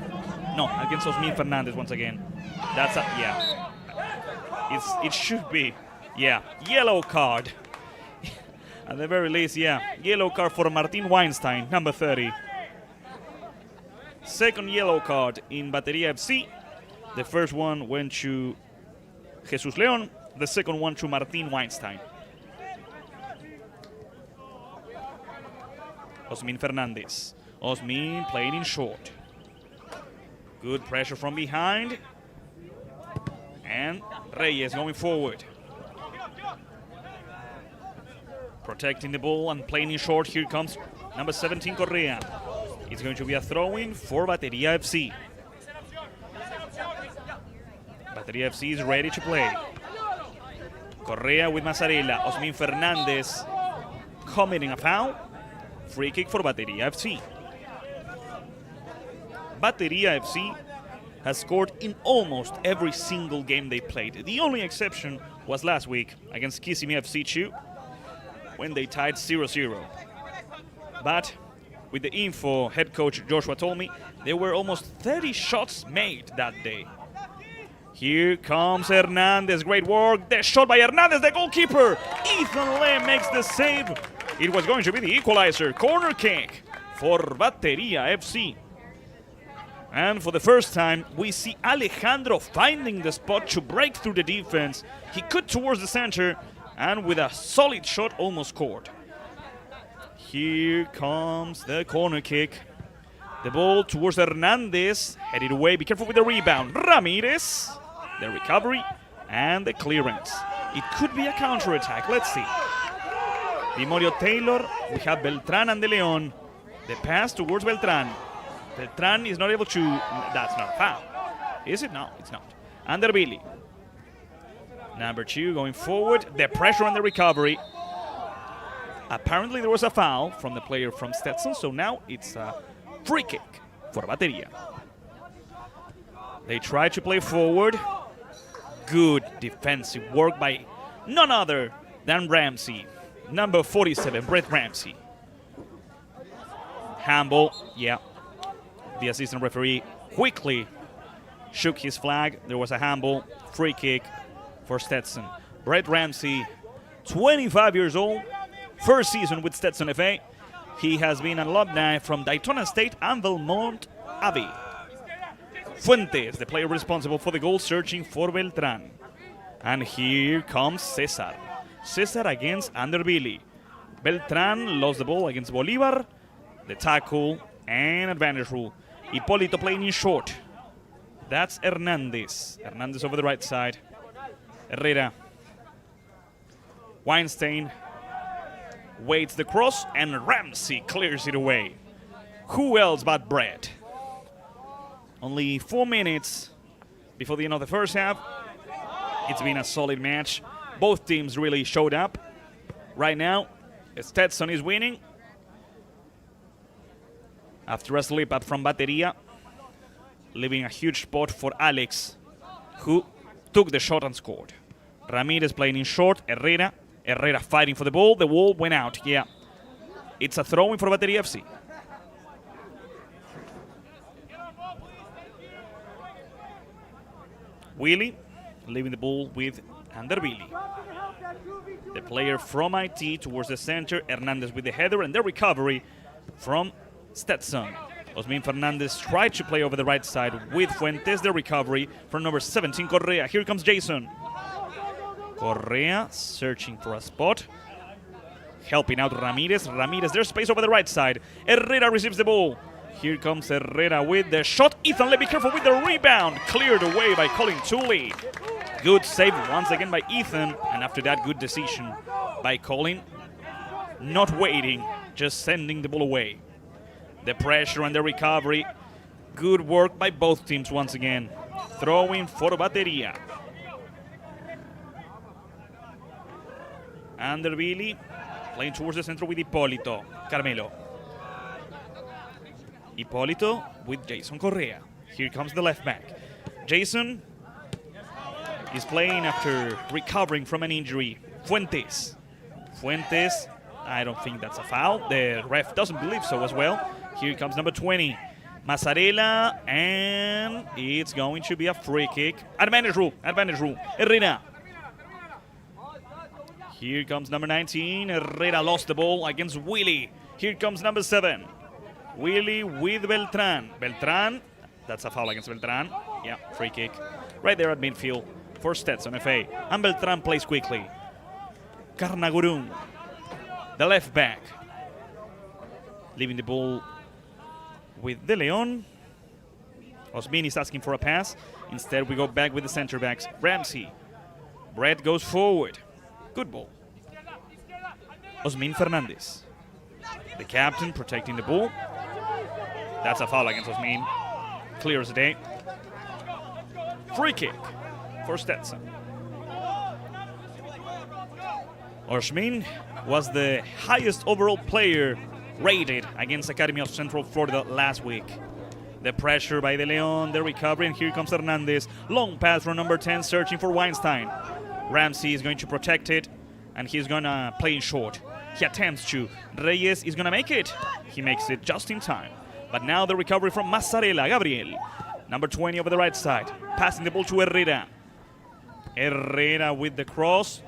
No, against Osmin Fernandez once again. That's a, yeah. It should be, yeah, yellow card. At the very least, yeah, yellow card for Martin Weinstein, number 30. Second yellow card in Bateria FC. The first one went to Jesus Leon. The second one to Martin Weinstein. Osmin Fernandez. Osmin playing in short. Good pressure from behind. And Reyes going forward. Protecting the ball and playing in short. Here comes number 17, Correa. It's going to be a throw-in for Bateria FC. Bateria FC is ready to play. Correa with Massarella. Osmin Fernandez committing a foul. Free kick for Bateria FC. Bateria FC has scored in almost every single game they played. The only exception was last week against Kissimmee FC 2 when they tied 0-0. But with the info head coach Joshua told me, there were almost 30 shots made that day. Here comes Hernandez, great work. The shot by Hernandez, the goalkeeper. Ethan Le makes the save. It was going to be the equalizer. Corner kick for Bateria FC. And for the first time, we see Alejandro finding the spot to break through the defense. He cut towards the center and with a solid shot almost scored. Here comes the corner kick. The ball towards Hernandez, headed away. Be careful with the rebound. Ramirez, the recovery and the clearance. It could be a counter-attack. Let's see. Demorio Taylor, we have Beltran and De Leon. The pass towards Beltran. Beltran is not able to, that's not a foul. Is it? No, it's not. Anderbilly. Number 2 going forward. The pressure on the recovery. Apparently there was a foul from the player from Stetson, so now it's a free kick for Bateria. They try to play forward. Good defensive work by none other than Ramsey. Number 47, Brett Ramsey. Handball, yeah. The assistant referee quickly shook his flag. There was a handball, free kick for Stetson. Brett Ramsey, 25 years old, first season with Stetson FA. He has been an alumni from Daytona State and Belmont Abbey. Fuentes, the player responsible for the goal, searching for Beltran. And here comes Cesar. Cesar against Anderbilly. Beltran lost the ball against Bolivar. The tackle and advantage rule. Hipólito playing in short. That's Hernandez. Hernandez over the right side. Herrera. Weinstein waits the cross, and Ramsey clears it away. Who else but Brett? Only 4 minutes before the end of the first half. It's been a solid match. Both teams really showed up. Right now, Stetson is winning after a slip up from Bateria, leaving a huge spot for Alex, who took the shot and scored. Ramirez playing in short. Herrera fighting for the ball. The ball went out. Yeah, it's a throw-in for Bateria FC. Willie leaving the ball with Anderbilly. The player from IT towards the center. Hernandez with the header and the recovery from Stetson. Osmin Fernandez tried to play over the right side with Fuentes. The recovery from number 17, Correa. Here comes Jason. Correa searching for a spot. Helping out Ramirez. Ramirez, there's space over the right side. Herrera receives the ball. Here comes Herrera with the shot. Ethan, let be careful with the rebound. Cleared away by Colin Tooley. Good save once again by Ethan. And after that, good decision by Colin. Not waiting, just sending the ball away. The pressure and the recovery. Good work by both teams once again. Throwing for Bateria. Anderbilly playing towards the center with Hipólito. Carmelo. Hipólito with Jason Correa. Here comes the left back. Jason is playing after recovering from an injury. Fuentes. Fuentes, I don't think that's a foul. The ref doesn't believe so as well. Here comes number 20. Massarella, and it's going to be a free kick. Advantage rule. Herrera. Here comes number 19. Herrera lost the ball against Willie. Here comes number 7. Willie with Beltran. Beltran, that's a foul against Beltran. Yeah, free kick. Right there at midfield for Stetson FA. And Beltran plays quickly. Carnagurun, the left back. Leaving the ball with De Leon. Osmin is asking for a pass. Instead, we go back with the center backs. Ramsey. Brett goes forward. Good ball. Osmin Fernandez. The captain protecting the ball. That's a foul against Osmin. Clear as the day. Free kick for Stetson. Osmin was the highest overall player rated against Academy of Central Florida last week. The pressure by De Leon, the recovery, and here comes Hernandez. Long pass from number 10, searching for Weinstein. Ramsey is going to protect it, and he's going to play in short. He attempts to. Reyes is going to make it. He makes it just in time. But now the recovery from Massarella, Gabriel. Number 20 over the right side. Passing the ball to Herrera. Herrera with the cross.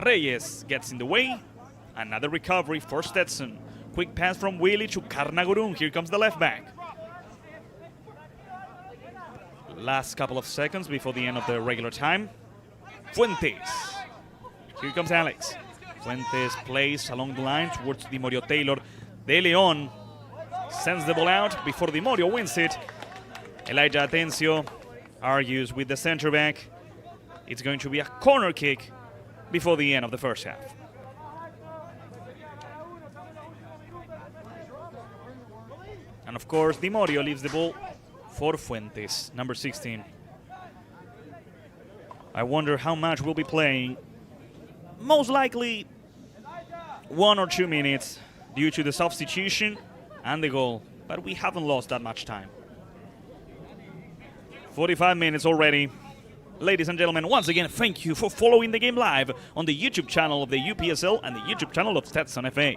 Reyes gets in the way. Another recovery for Stetson. Quick pass from Willie to Carnagurun. Here comes the left back. Last couple of seconds before the end of the regular time. Fuentes. Here comes Alex. Fuentes plays along the line towards Di Morio Taylor. De Leon sends the ball out before Di Morio wins it. Elijah Atencio argues with the center back. It's going to be a corner kick before the end of the first half. And of course, Di Morio leaves the ball for Fuentes, number 16. I wonder how much we'll be playing. Most likely 1 or 2 minutes due to the substitution and the goal, but we haven't lost that much time. 45 minutes already. Ladies and gentlemen, once again, thank you for following the game live on the YouTube channel of the UPSL and the YouTube channel of Stetson FA.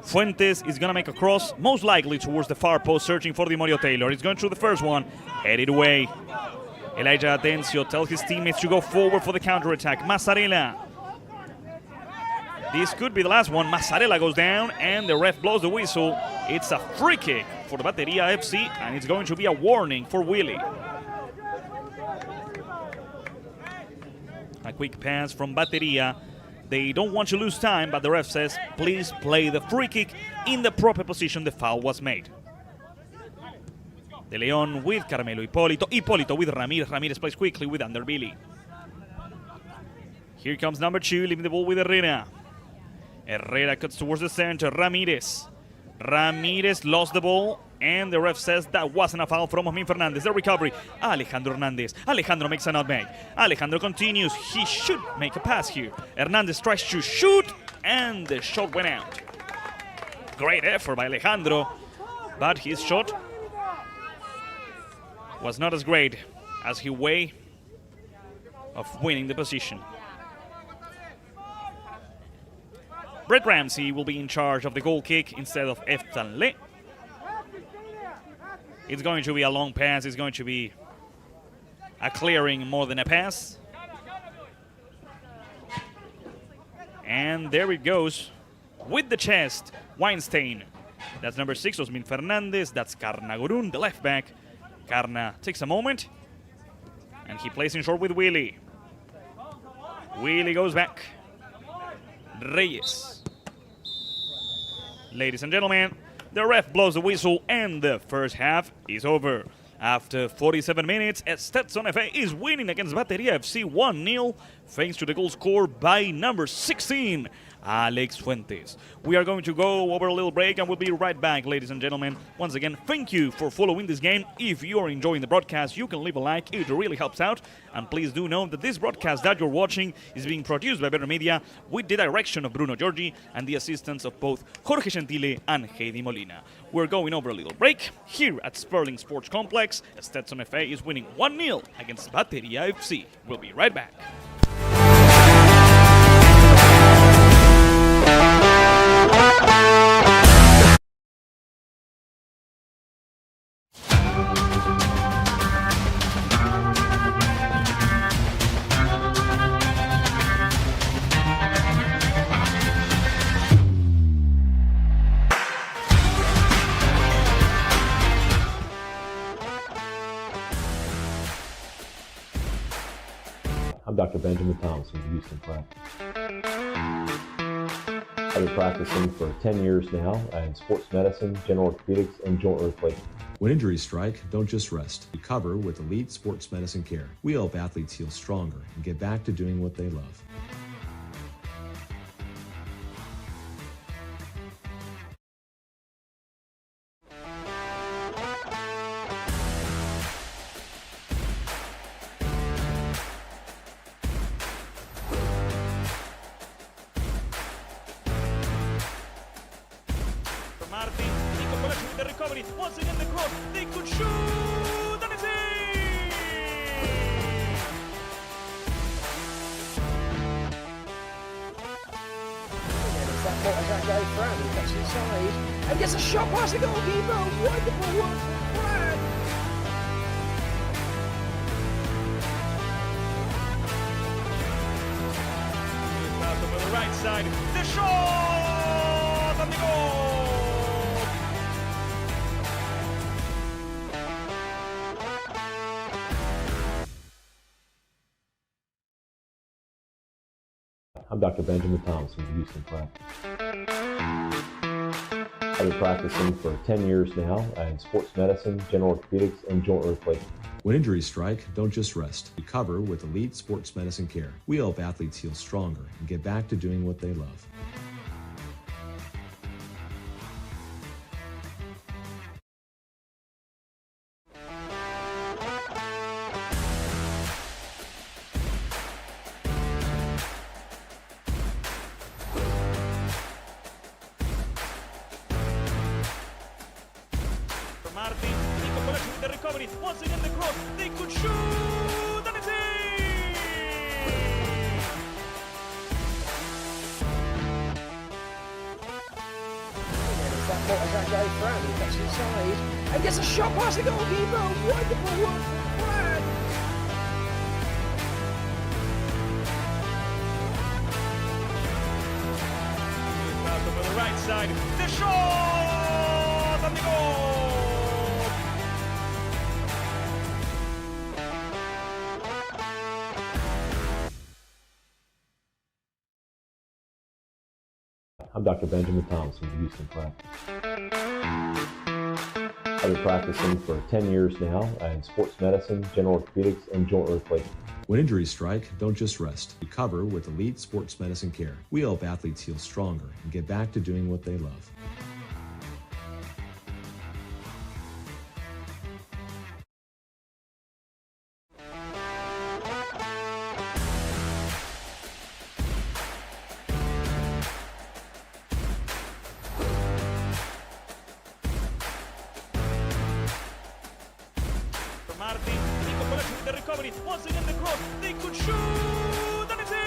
Fuentes is going to make a cross, most likely towards the far post, searching for Di Morio Taylor. He's going through the first one, headed away. Elijah Atencio tells his teammates to go forward for the counter-attack. Massarella. This could be the last one. Massarella goes down, and the ref blows the whistle. It's a free kick for the Bateria FC, and it's going to be a warning for Willie. A quick pass from Bateria. They don't want to lose time, but the ref says, please play the free kick in the proper position the foul was made. De Leon with Carmelo Hipólito. Hipólito with Ramirez. Ramirez plays quickly with Anderbilly. Here comes number 2, leaving the ball with Herrera. Herrera cuts towards the center. Ramirez. Ramirez lost the ball, and the ref says that wasn't a foul from Osmin Fernandez. The recovery, Alejandro Hernandez. Alejandro makes a nutmeg. Alejandro continues. He should make a pass here. Hernandez tries to shoot, and the shot went out. Great effort by Alejandro, but his shot was not as great as his way of winning the position. Brett Ramsey will be in charge of the goal kick instead of Eftanle. It's going to be a long pass. It's going to be a clearing more than a pass. And there it goes with the chest, Weinstein. That's number 6, Osmin Fernandez. That's Carnagorun, the left back. Carna takes a moment, and he plays in short with Willie. Willie goes back. Reyes. Ladies and gentlemen, the ref blows the whistle and the first half is over. After 47 minutes, Stetson FA is winning against Bateria FC 1-0 thanks to the goal scored by number 16, Alex Fuentes. We are going to go over a little break and we'll be right back, ladies and gentlemen. Once again, thank you for following this game. If you are enjoying the broadcast, you can leave a like. It really helps out. And please do know that this broadcast that you're watching is being produced by Better Media with the direction of Bruno Giorgi and the assistance of both Jorge Gentile and Heidi Molina. We're going over a little break here at Sperling Sports Complex. Stetson FA is winning 1-0 against Bateria FC. We'll be right back. I'm Dr. Benjamin Thomas from the Houston Prep. I've been practicing for 10 years now in sports medicine, general orthopedics, and joint replacement. When injuries strike, don't just rest. Recover with elite sports medicine care. We help athletes heal stronger and get back to doing what they love. Martin, in connection with the recovery. Once again, the cross. They could shoot, and it's in! As that goes round, he cuts inside and gets a shot past the goalkeeper. Wonderful work from Brad. Out over the right side. The shot and the goal! I'm Dr. Benjamin Thomas from the Houston Prep. I've been practicing for 10 years now in sports medicine, general orthopedics, and joint replacement. When injuries strike, don't just rest. Recover with elite sports medicine care. We help athletes heal stronger and get back to doing what they love. Martin, in connection with the recovery. Once again, the cross. They could shoot, and it's in! As that goes round, he cuts inside and gets a shot past the goalkeeper. Wonderful work from Brad. Out over the right side. The shot and the goal! I'm Dr. Benjamin Thomas from the Houston Prep. I've been practicing for 10 years now in sports medicine, general orthopedics, and joint replacement. When injuries strike, don't just rest. Recover with elite sports medicine care. We help athletes heal stronger and get back to doing what they love. Martin, in combination with the recovery, once again the cross, they could shoot, and it's in!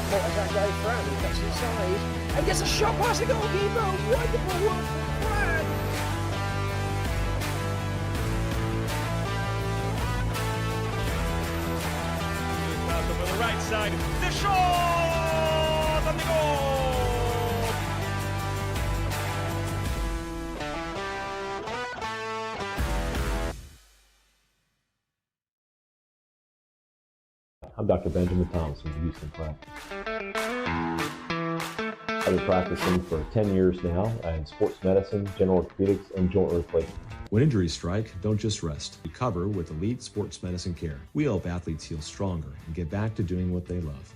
It's that guy Fran who cuts inside and gets a shot past the goalkeeper. Wonderful work from Fran. Malcolm on the right side, the shot, and the goal! I'm Dr. Benjamin Thomas from the Houston Practice. I've been practicing for 10 years now in sports medicine, general orthopedics, and joint replacement. When injuries strike, don't just rest. Recover with elite sports medicine care. We help athletes heal stronger and get back to doing what they love.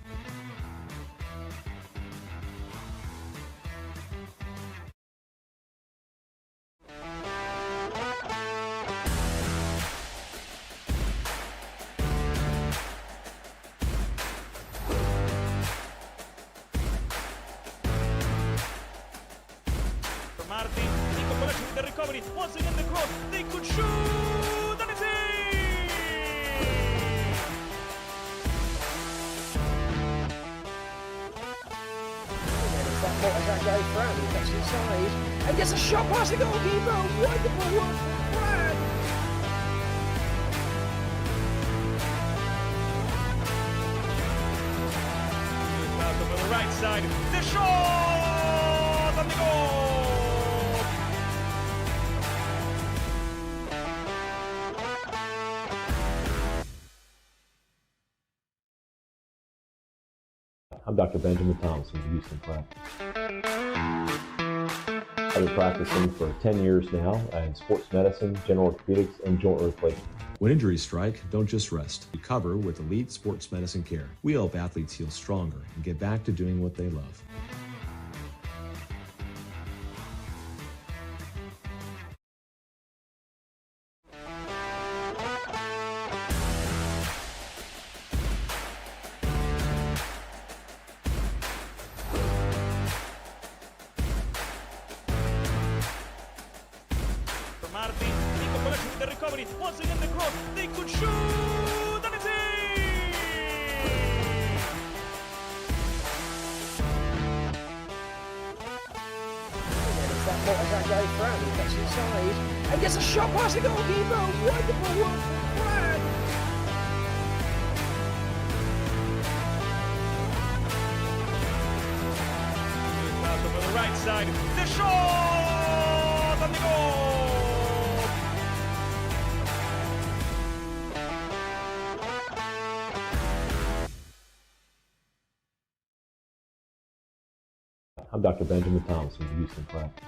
Martin, in combination with the recovery, once again the cross, they could shoot, and it's in! It's that guy Fran who cuts inside and gets a shot past the goalkeeper. Wonderful work from Fran. Malcolm on the right side, the shot, and the goal! I'm Dr. Benjamin Thomas from the Houston Practice. I've been practicing for 10 years now in sports medicine, general orthopedics, and joint replacement. When injuries strike, don't just rest. Recover with elite sports medicine care. We help athletes heal stronger and get back to doing what they love. Martin, in combination with the recovery, once again the cross, they could shoot, and it's in! It's that guy Fran who cuts inside and gets a shot past the goalkeeper. Wonderful work from Fran. Malcolm on the right side, the shot, and the goal! I'm Dr. Benjamin Thomas from the Houston Practice.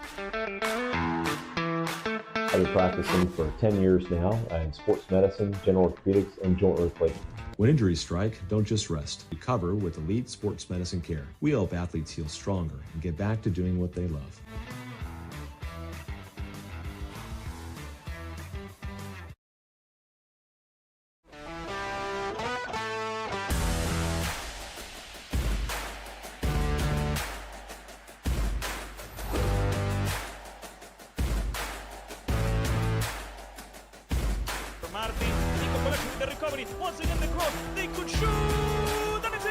I've been practicing for 10 years now in sports medicine, general orthopedics, and joint replacement. When injuries strike, don't just rest. Recover with elite sports medicine care. We help athletes heal stronger and get back to doing what they love. Martin, in combination with the recovery, once again the cross, they could shoot, and it's in!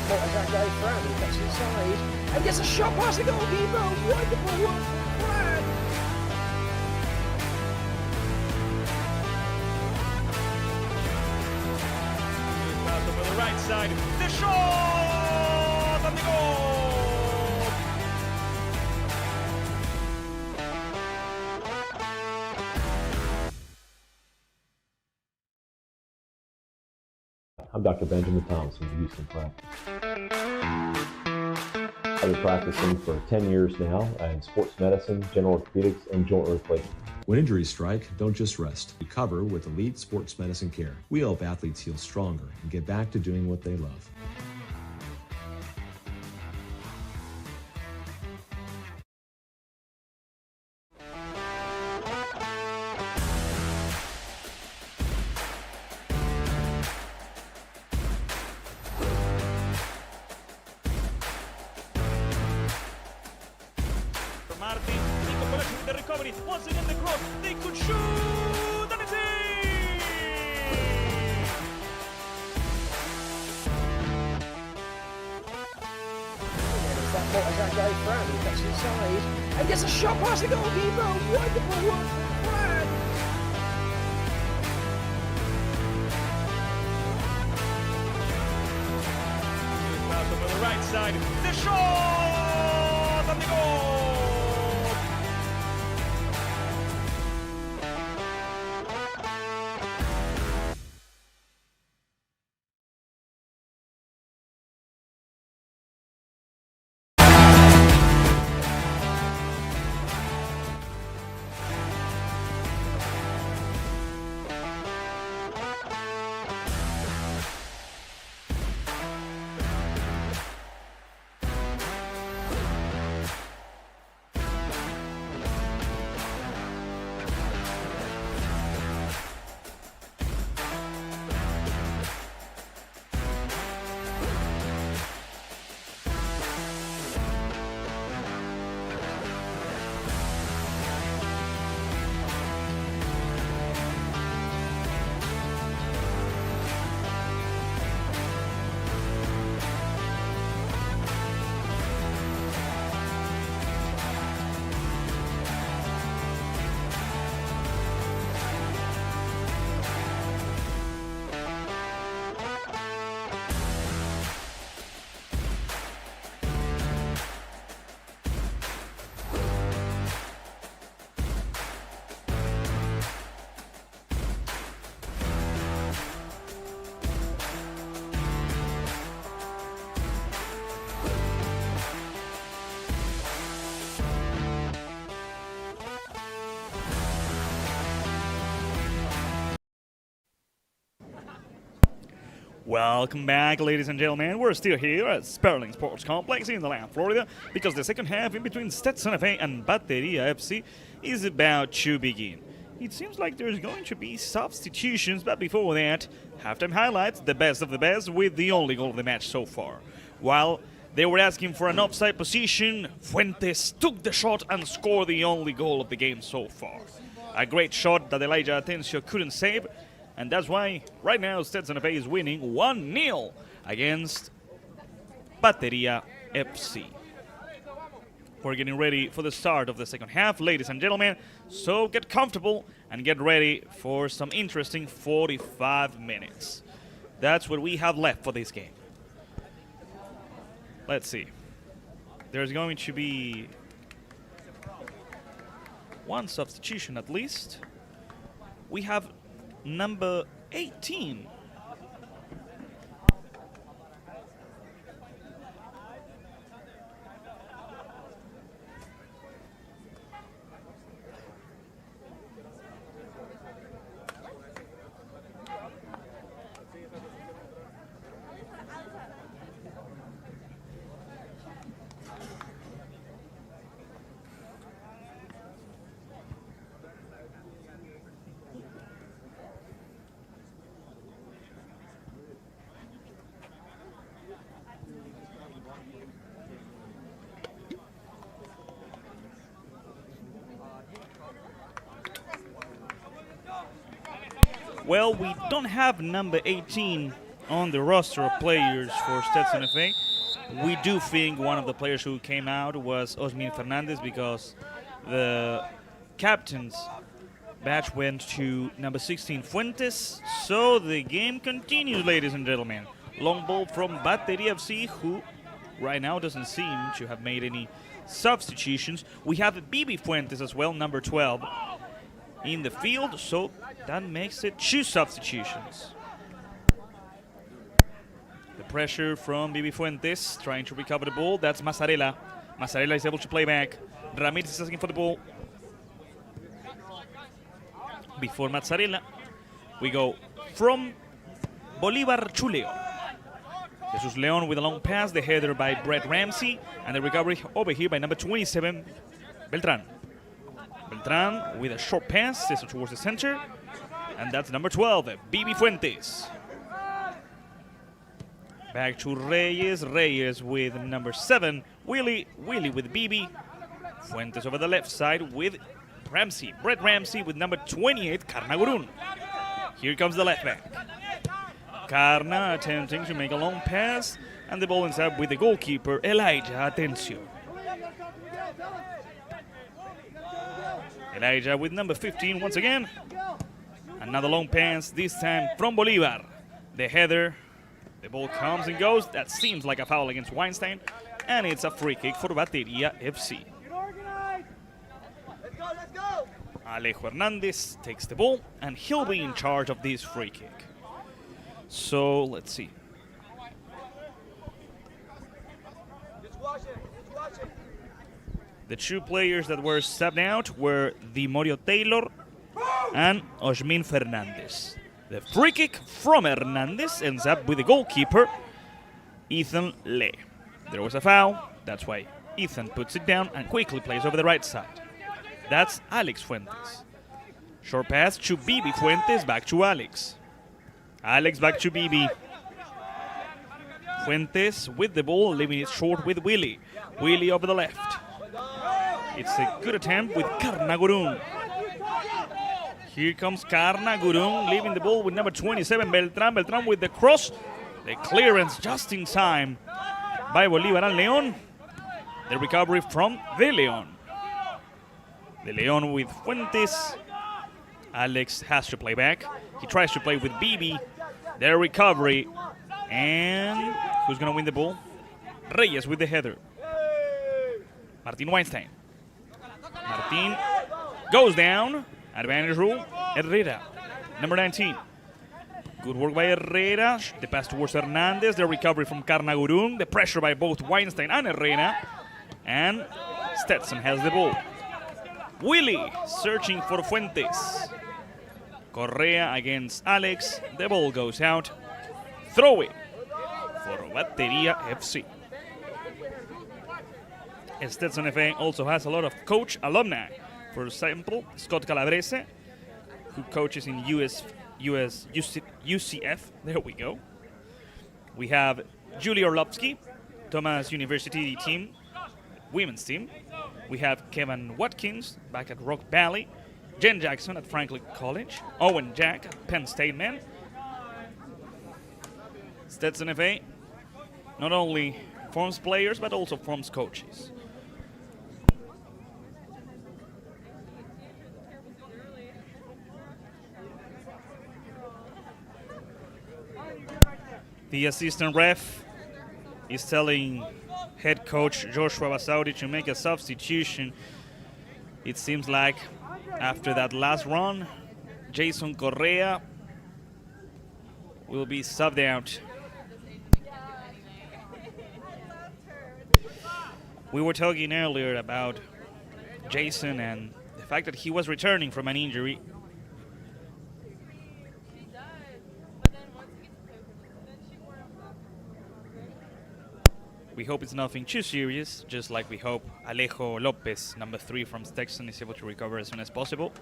It's that guy Fran who cuts inside and gets a shot past the goalkeeper. Wonderful work from Fran. Malcolm on the right side, the shot, and the goal! Dr. Benjamin Thomas from Houston Prep. I've been practicing for 10 years now in sports medicine, general orthopedics, and joint replacement. When injuries strike, don't just rest. Recover with elite sports medicine care. We help athletes heal stronger and get back to doing what they love. Martin, in combination with the recovery, once again the cross, they could shoot, and it's in! As that goes round, he cuts inside and gets a shot past the goalkeeper. Wonderful work from Brad. Pass over the right side, the shot and the goal! Welcome back, ladies and gentlemen. We're still here at Sperling Sports Complex in Atlanta, Florida, because the second half in between Stetson FA and Bateria FC is about to begin. It seems like there's going to be substitutions, but before that, halftime highlights, the best of the best, with the only goal of the match so far. While they were asking for an offside position, Fuentes took the shot and scored the only goal of the game so far. A great shot that Elijah Atencio couldn't save, and that's why right now Stetson FA is winning 1-0 against Bateria FC. We're getting ready for the start of the second half, ladies and gentlemen, so get comfortable and get ready for some interesting 45 minutes. That's what we have left for this game. Let's see. There's going to be one substitution at least. We have number 18. Well, we don't have number 18 on the roster of players for Stetson FA. We do think one of the players who came out was Osmin Fernandez because the captain's badge went to number 16 Fuentes. So the game continues, ladies and gentlemen. Long ball from Bateria FC, who right now doesn't seem to have made any substitutions. We have Bibi Fuentes as well, number 12, in the field, so that makes it 2 substitutions. The pressure from Bibi Fuentes, trying to recover the ball. That's Mazzarella. Mazzarella is able to play back. Ramirez is asking for the ball. Before Mazzarella, we go from Bolívar to León. Jesus León with a long pass, the header by Brett Ramsey, and the recovery over here by number 27, Beltran. Beltran with a short pass, this is towards the center, and that's number 12, Bibi Fuentes. Back to Reyes, Reyes with number 7, Willie with Bibi. Fuentes over the left side with Ramsey, Brett Ramsey with number 28, Carnagurun. Here comes the left back. Carna attempting to make a long pass, and the ball ends up with the goalkeeper, Elijah Atencio. Elijah with number 15 once again. Another long pass, this time from Bolívar. The header, the ball comes and goes. That seems like a foul against Weinstein, and it's a free kick for Bateria FC. Alejo Hernandez takes the ball, and he'll be in charge of this free kick. So, let's see. The two players that were subbed out were Dimorio Taylor and Osmin Fernandez. The free kick from Hernandez ends up with the goalkeeper, Ethan Le. There was a foul, that's why Ethan puts it down and quickly plays over the right side. That's Alex Fuentes. Short pass to Bibi Fuentes, back to Alex. Alex back to Bibi. Fuentes with the ball, leaving it short with Willie. Willie over the left. It's a good attempt with Carnagurun. Here comes Carnagurun, leaving the ball with number 27, Beltran. Beltran with the cross. The clearance just in time by Bolívar and León. The recovery from the León. The León with Fuentes. Alex has to play back. He tries to play with Bibi. Their recovery. And who's going to win the ball? Reyes with the header. Martin Weinstein. Martin goes down. Advantage rule. Herrera, number 19. Good work by Herrera. The pass towards Hernandez. The recovery from Carnagurun. The pressure by both Weinstein and Herrera. And Stetson has the ball. Willie searching for Fuentes. Correa against Alex. The ball goes out. Throw it for Bateria FC. Stetson FA also has a lot of coach alumni. For example, Scott Calabrese, who coaches in UCF. There we go. We have Julie Orlovsky, Thomas University team, women's team. We have Kevin Watkins back at Rock Valley, Jen Jackson at Franklin College, Owen Jack at Penn State men. Stetson FA not only forms players but also forms coaches. The assistant ref is telling head coach Joshua Basauri to make a substitution. It seems like after that last run, Jason Correa will be subbed out. We were talking earlier about Jason and the fact that he was returning from an injury. We hope it's nothing too serious, just like we hope Alejo Lopez, number 3 from Stetson, is able to recover as soon as possible.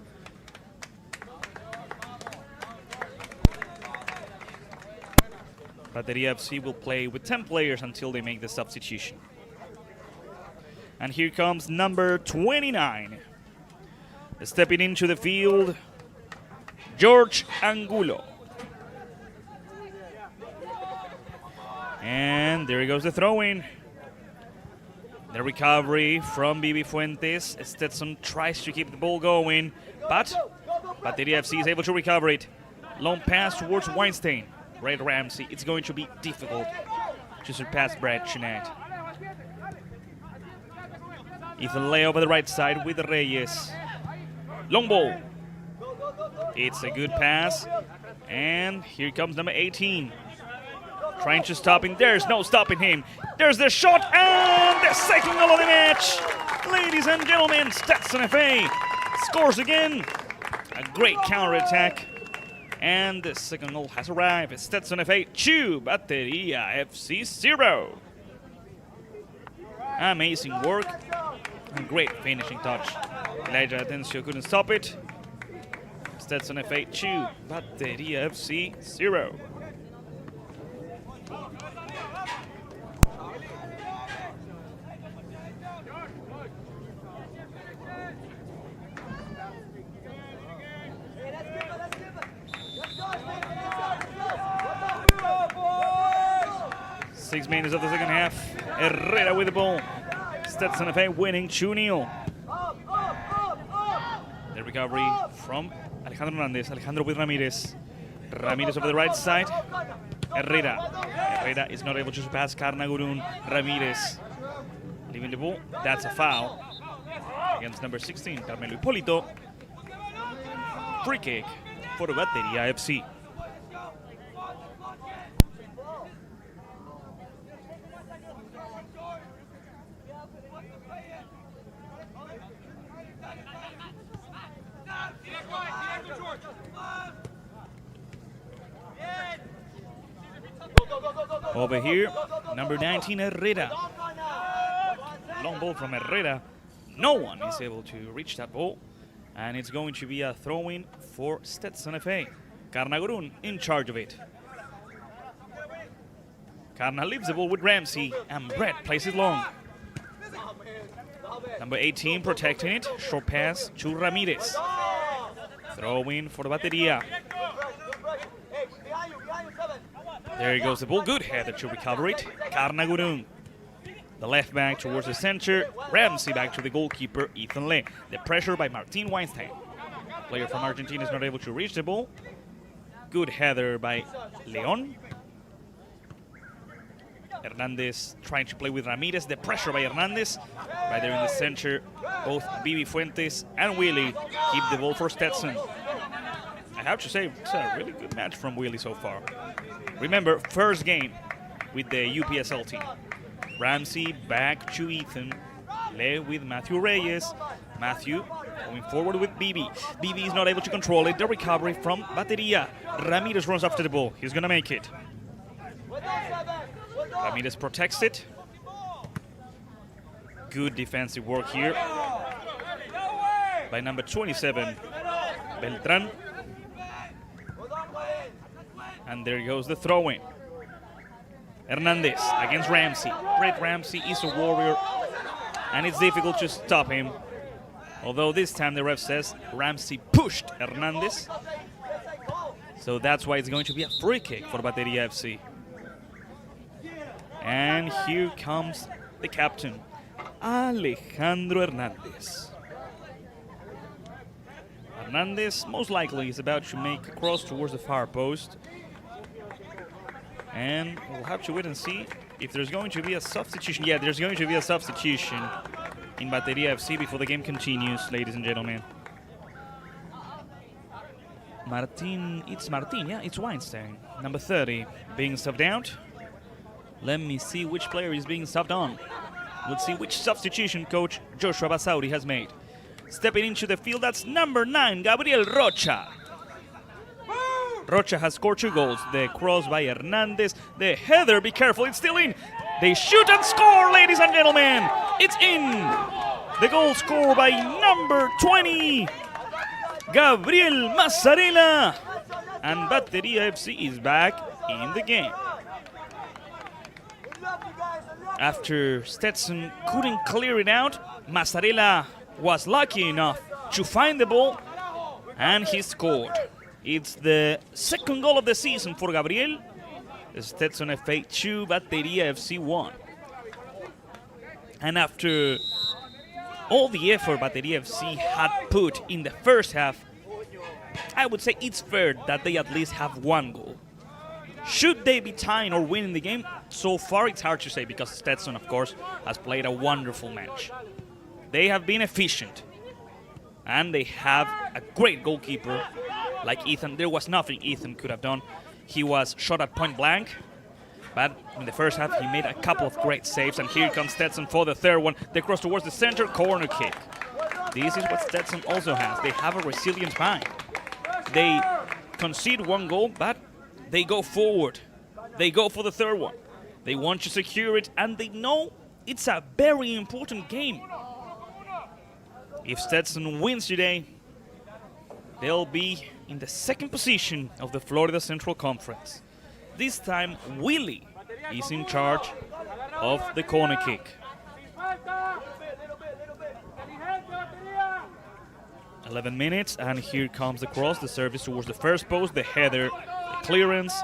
Bateria FC will play with 10 players until they make the substitution. And here comes number 29. Stepping into the field, George Angulo. And there goes the throw-in. The recovery from Bibi Fuentes. Stetson tries to keep the ball going, but Bateria FC is able to recover it. Long pass towards Weinstein. Brett Ramsey. It's going to be difficult to surpass Brett tonight. Ethan Lay over the right side with Reyes. Long ball. It's a good pass. And here comes number 18. trying to stop him. There's no stopping him. There's the shot and the second goal of the match. Ladies and gentlemen, Stetson FA scores again. A great counter-attack. And the second goal has arrived. Stetson FA 2, Bateria FC 0. Amazing work and great finishing touch. Elijah Atencio couldn't stop it. Stetson FA 2, Bateria FC 0. Six minutes of the second half. Herrera with the ball. Stetson FA winning 2-0. The recovery from Alejandro Hernandez. Alejandro with Ramirez. Ramirez over the right side. Herrera. Herrera is not able to pass Carnagurun. Ramirez leaving the ball. That's a foul against number 16, Carmelo Hipólito. Free kick for Bateria FC. Over here, number 19, Herrera. Long ball from Herrera. No one is able to reach that ball. And it's going to be a throw-in for Stetson FA. Carnagurun in charge of it. Carna leaves the ball with Ramsey, and Brett plays it long. Number 18 protecting it. Short pass to Ramirez. Throw-in for the Bateria. There goes the ball. Good header to recover it. Carnagurun. The left back towards the center. Ramsey back to the goalkeeper, Ethan Le. The pressure by Martin Weinstein. Player from Argentina is not able to reach the ball. Good header by Leon. Hernandez trying to play with Ramirez. The pressure by Hernandez. Right there in the center. Both Bibi Fuentes and Willie keep the ball for Stetson. I have to say, it's a really good match from Willie so far. Remember, first game with the UPSL team. Ramsey back to Ethan. Le with Matthew Reyes. Matthew going forward with Bibi. Bibi is not able to control it. The recovery from Bateria. Ramirez runs after the ball. He's going to make it. Ramirez protects it. Good defensive work here by number 27, Beltran. And there goes the throw-in. Hernandez against Ramsey. Brett Ramsey is a warrior, and it's difficult to stop him. Although this time the ref says Ramsey pushed Hernandez. So that's why it's going to be a free kick for Bateria FC. And here comes the captain, Alejandro Hernandez. Hernandez most likely is about to make a cross towards the far post. And we'll have to wait and see if there's going to be a substitution. Yeah, there's going to be a substitution in Bateria FC before the game continues, ladies and gentlemen. It's Martin, yeah, it's Weinstein. Number 30 being subbed out. Let me see which player is being subbed on. Let's see which substitution coach Joshua Basauri has made. Stepping into the field, that's number 9, Gabriel Rocha. Rocha has scored 2 goals. The cross by Hernandez. The header, be careful, it's still in. They shoot and score, ladies and gentlemen. It's in. The goal scored by number 20, Gabriel Mazzarella. And Bateria FC is back in the game. After Stetson couldn't clear it out, Mazzarella was lucky enough to find the ball, and he scored. It's the second goal of the season for Gabriel. Stetson FA 2, Bateria FC 1. And after all the effort Bateria FC had put in the first half, I would say it's fair that they at least have 1 goal. Should they be tying or winning the game? So far, it's hard to say because Stetson, of course, has played a wonderful match. They have been efficient, and they have a great goalkeeper like Ethan. There was nothing Ethan could have done. He was shot at point blank, But in the first half, he made a couple of great saves, and here comes Stetson for the third one. They cross towards the center, corner kick. This is what Stetson also has. They have a resilient mind. They concede one goal, but they go forward. They go for the third one. They want to secure it, and they know it's a very important game. If Stetson wins today, they'll be in the second position of the Florida Central Conference. This time, Willie is in charge of the corner kick. 11 minutes, and here comes the cross, the service towards the first post, the header, the clearance,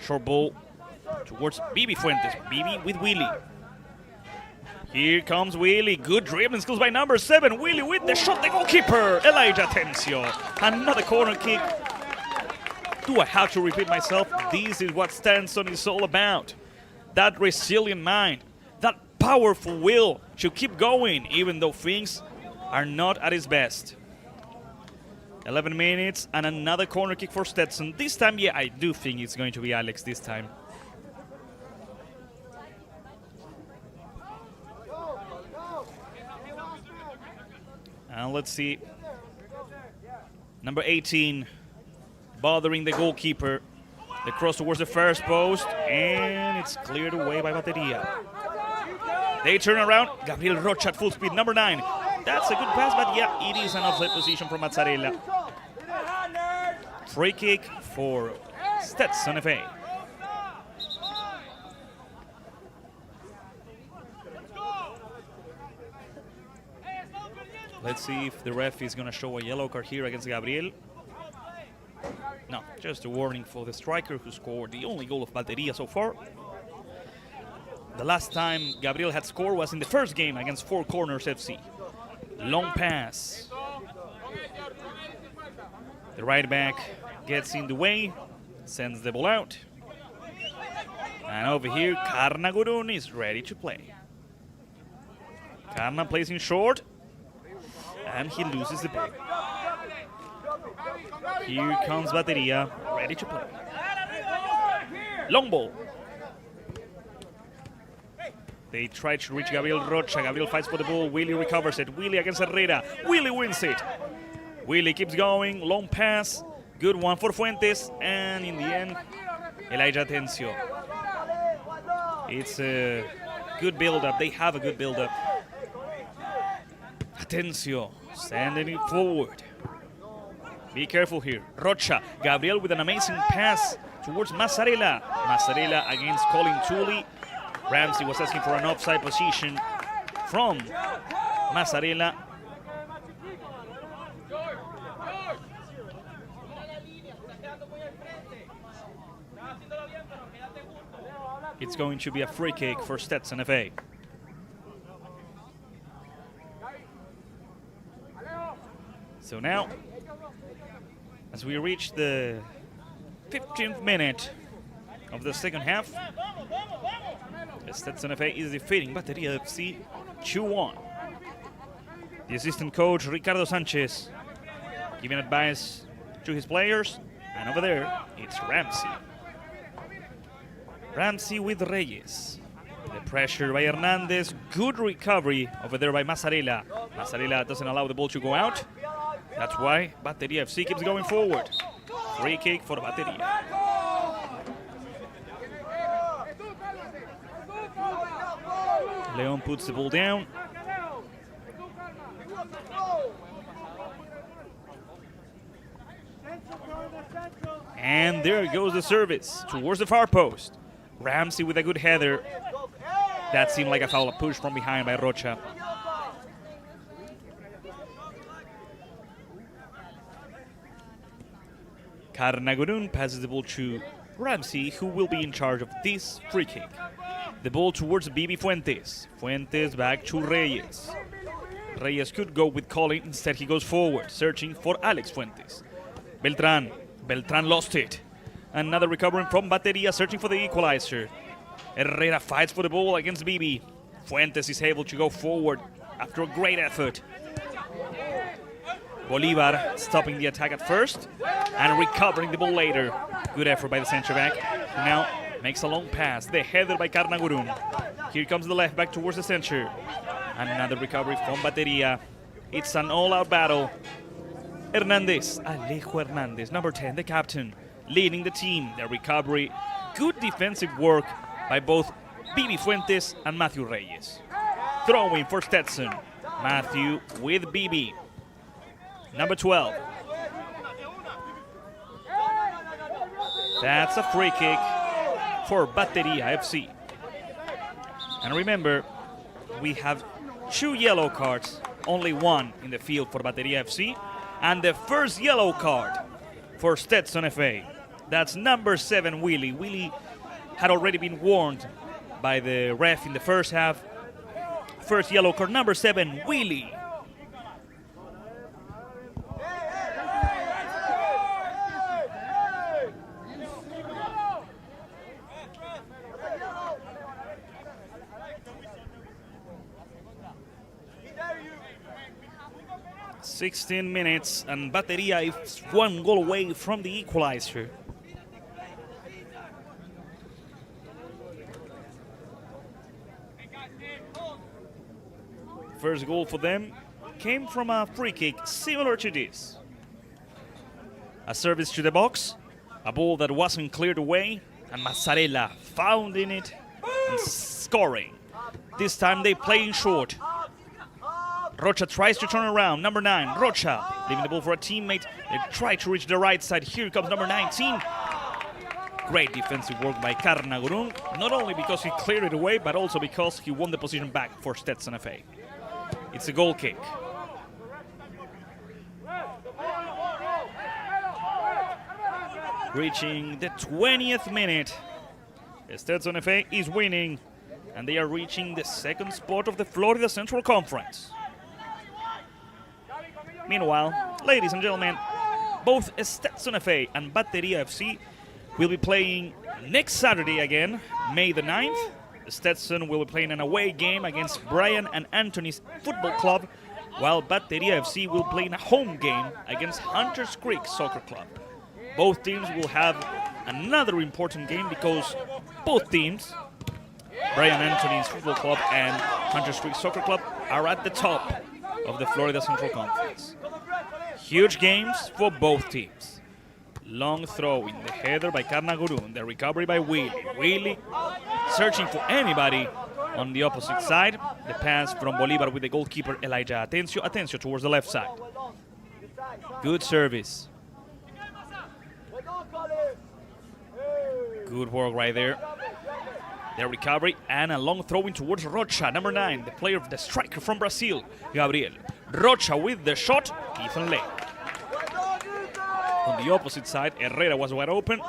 short ball towards Bibi Fuentes. Bibi with Willie. Here comes Willie. Good dribbling skills by number 7. Willie with the shot, the goalkeeper, Elijah Tencio. Another corner kick. Do I have to repeat myself? This is what Stetson is all about. That resilient mind, that powerful will to keep going even though things are not at its best. 11 minutes and another corner kick for Stetson. This time, yeah, I do think it's going to be Alex this time. And let's see. Number 18 bothering the goalkeeper. The cross towards the first post, and it's cleared away by Bateria. They turn around. Gabriel Rocha at full speed, number 9. That's a good pass, but yeah, it is an offside position from Mazzarella. Free kick for Stetson FA. Let's see if the ref is going to show a yellow card here against Gabriel. No, just a warning for the striker who scored the only goal of Bateria so far. The last time Gabriel had scored was in the first game against Four Corners FC. Long pass. The right back gets in the way, sends the ball out. And over here, Karna Gurun is ready to play. Karna plays in short, and he loses the ball. Here comes Bateria, ready to play. Long ball. They try to reach Gabriel Rocha. Gabriel fights for the ball. Willie recovers it. Willie against Herrera. Willie wins it. Willie keeps going. Long pass. Good one for Fuentes. And in the end, Elijah Tencio. It's a good build-up. They have a good build-up. Atencio sending it forward. Be careful here. Rocha. Gabriel with an amazing pass towards Mazzarella. Mazzarella against Colin Tooley. Ramsey was asking for an offside position from Mazzarella. It's going to be a free kick for Stetson FA. So now, as we reach the 15th minute of the second half, Stetson FA is defeating Bateria FC 2-1. The assistant coach, Ricardo Sanchez, giving advice to his players. And over there, it's Ramsey. Ramsey with Reyes. The pressure by Hernandez. Good recovery over there by Mazzarella. Mazzarella doesn't allow the ball to go out. That's why Bateria FC keeps going forward. Free kick for Bateria. Leon puts the ball down. And there goes the service towards the far post. Ramsey with a good header. That seemed like a foul, a push from behind by Rocha. Karnagurun passes the ball to Ramsey, who will be in charge of this free kick. The ball towards Bibi Fuentes. Fuentes back to Reyes. Reyes could go with Colin. Instead, he goes forward, searching for Alex Fuentes. Beltran. Beltran lost it. Another recovery from Bateria, searching for the equalizer. Herrera fights for the ball against Bibi. Fuentes is able to go forward after a great effort. Bolivar stopping the attack at first and recovering the ball later. Good effort by the center back. Now Makes a long pass. The header by Carnagurun. Here comes the left back towards the center. Another recovery from Bateria. It's an all-out battle. Hernandez, Alejo Hernandez, number 10, the captain, leading the team. The recovery, good defensive work by both Bibi Fuentes and Matthew Reyes. Throwing for Stetson. Matthew with Bibi. Number 12. That's a free kick for Bateria FC. And remember, we have 2 yellow cards, only 1 in the field for Bateria FC, and the first yellow card for Stetson FA. That's number 7, Willie. Willie had already been warned by the ref in the first half. First yellow card, number 7, Willie. "16 minutes and Bateria is 1 goal away from the equalizer." First goal for them came from a free kick similar to this. A service to the box, a ball that wasn't cleared away, and Mazzarella founding it and scoring. This time they play in short. Rocha tries to turn around. Number 9, Rocha, leaving the ball for a teammate. They try to reach the right side. Here comes number 19. Great defensive work by Carnagurun, not only because he cleared it away, but also because he won the position back for Stetson FA. It's a goal kick. Reaching the 20th minute. Stetson FA is winning, and they are reaching the 2nd spot of the Florida Central Conference. Meanwhile, ladies and gentlemen, both Stetson FA and Bateria FC will be playing next Saturday again, May the 9th. Stetson will be playing an away game against Brian and Anthony's Football Club, while Bateria FC will play in a home game against Hunters Creek Soccer Club. Both teams will have another important game because both teams, Brian Anthony's Football Club and Hunters Creek Soccer Club, are at the top of the Florida Central Conference. Huge games for both teams. Long throw in the header by Carnagurun, the recovery by Willie. Willie searching for anybody on the opposite side. The pass from Bolivar with the goalkeeper Elijah Atencio towards the left side. Good service. Good work right there. The recovery and a long throw in towards Rocha, number 9, the player, the striker from Brazil, Gabriel. Rocha with the shot, Ethan Lane. On the opposite side, Herrera was wide open,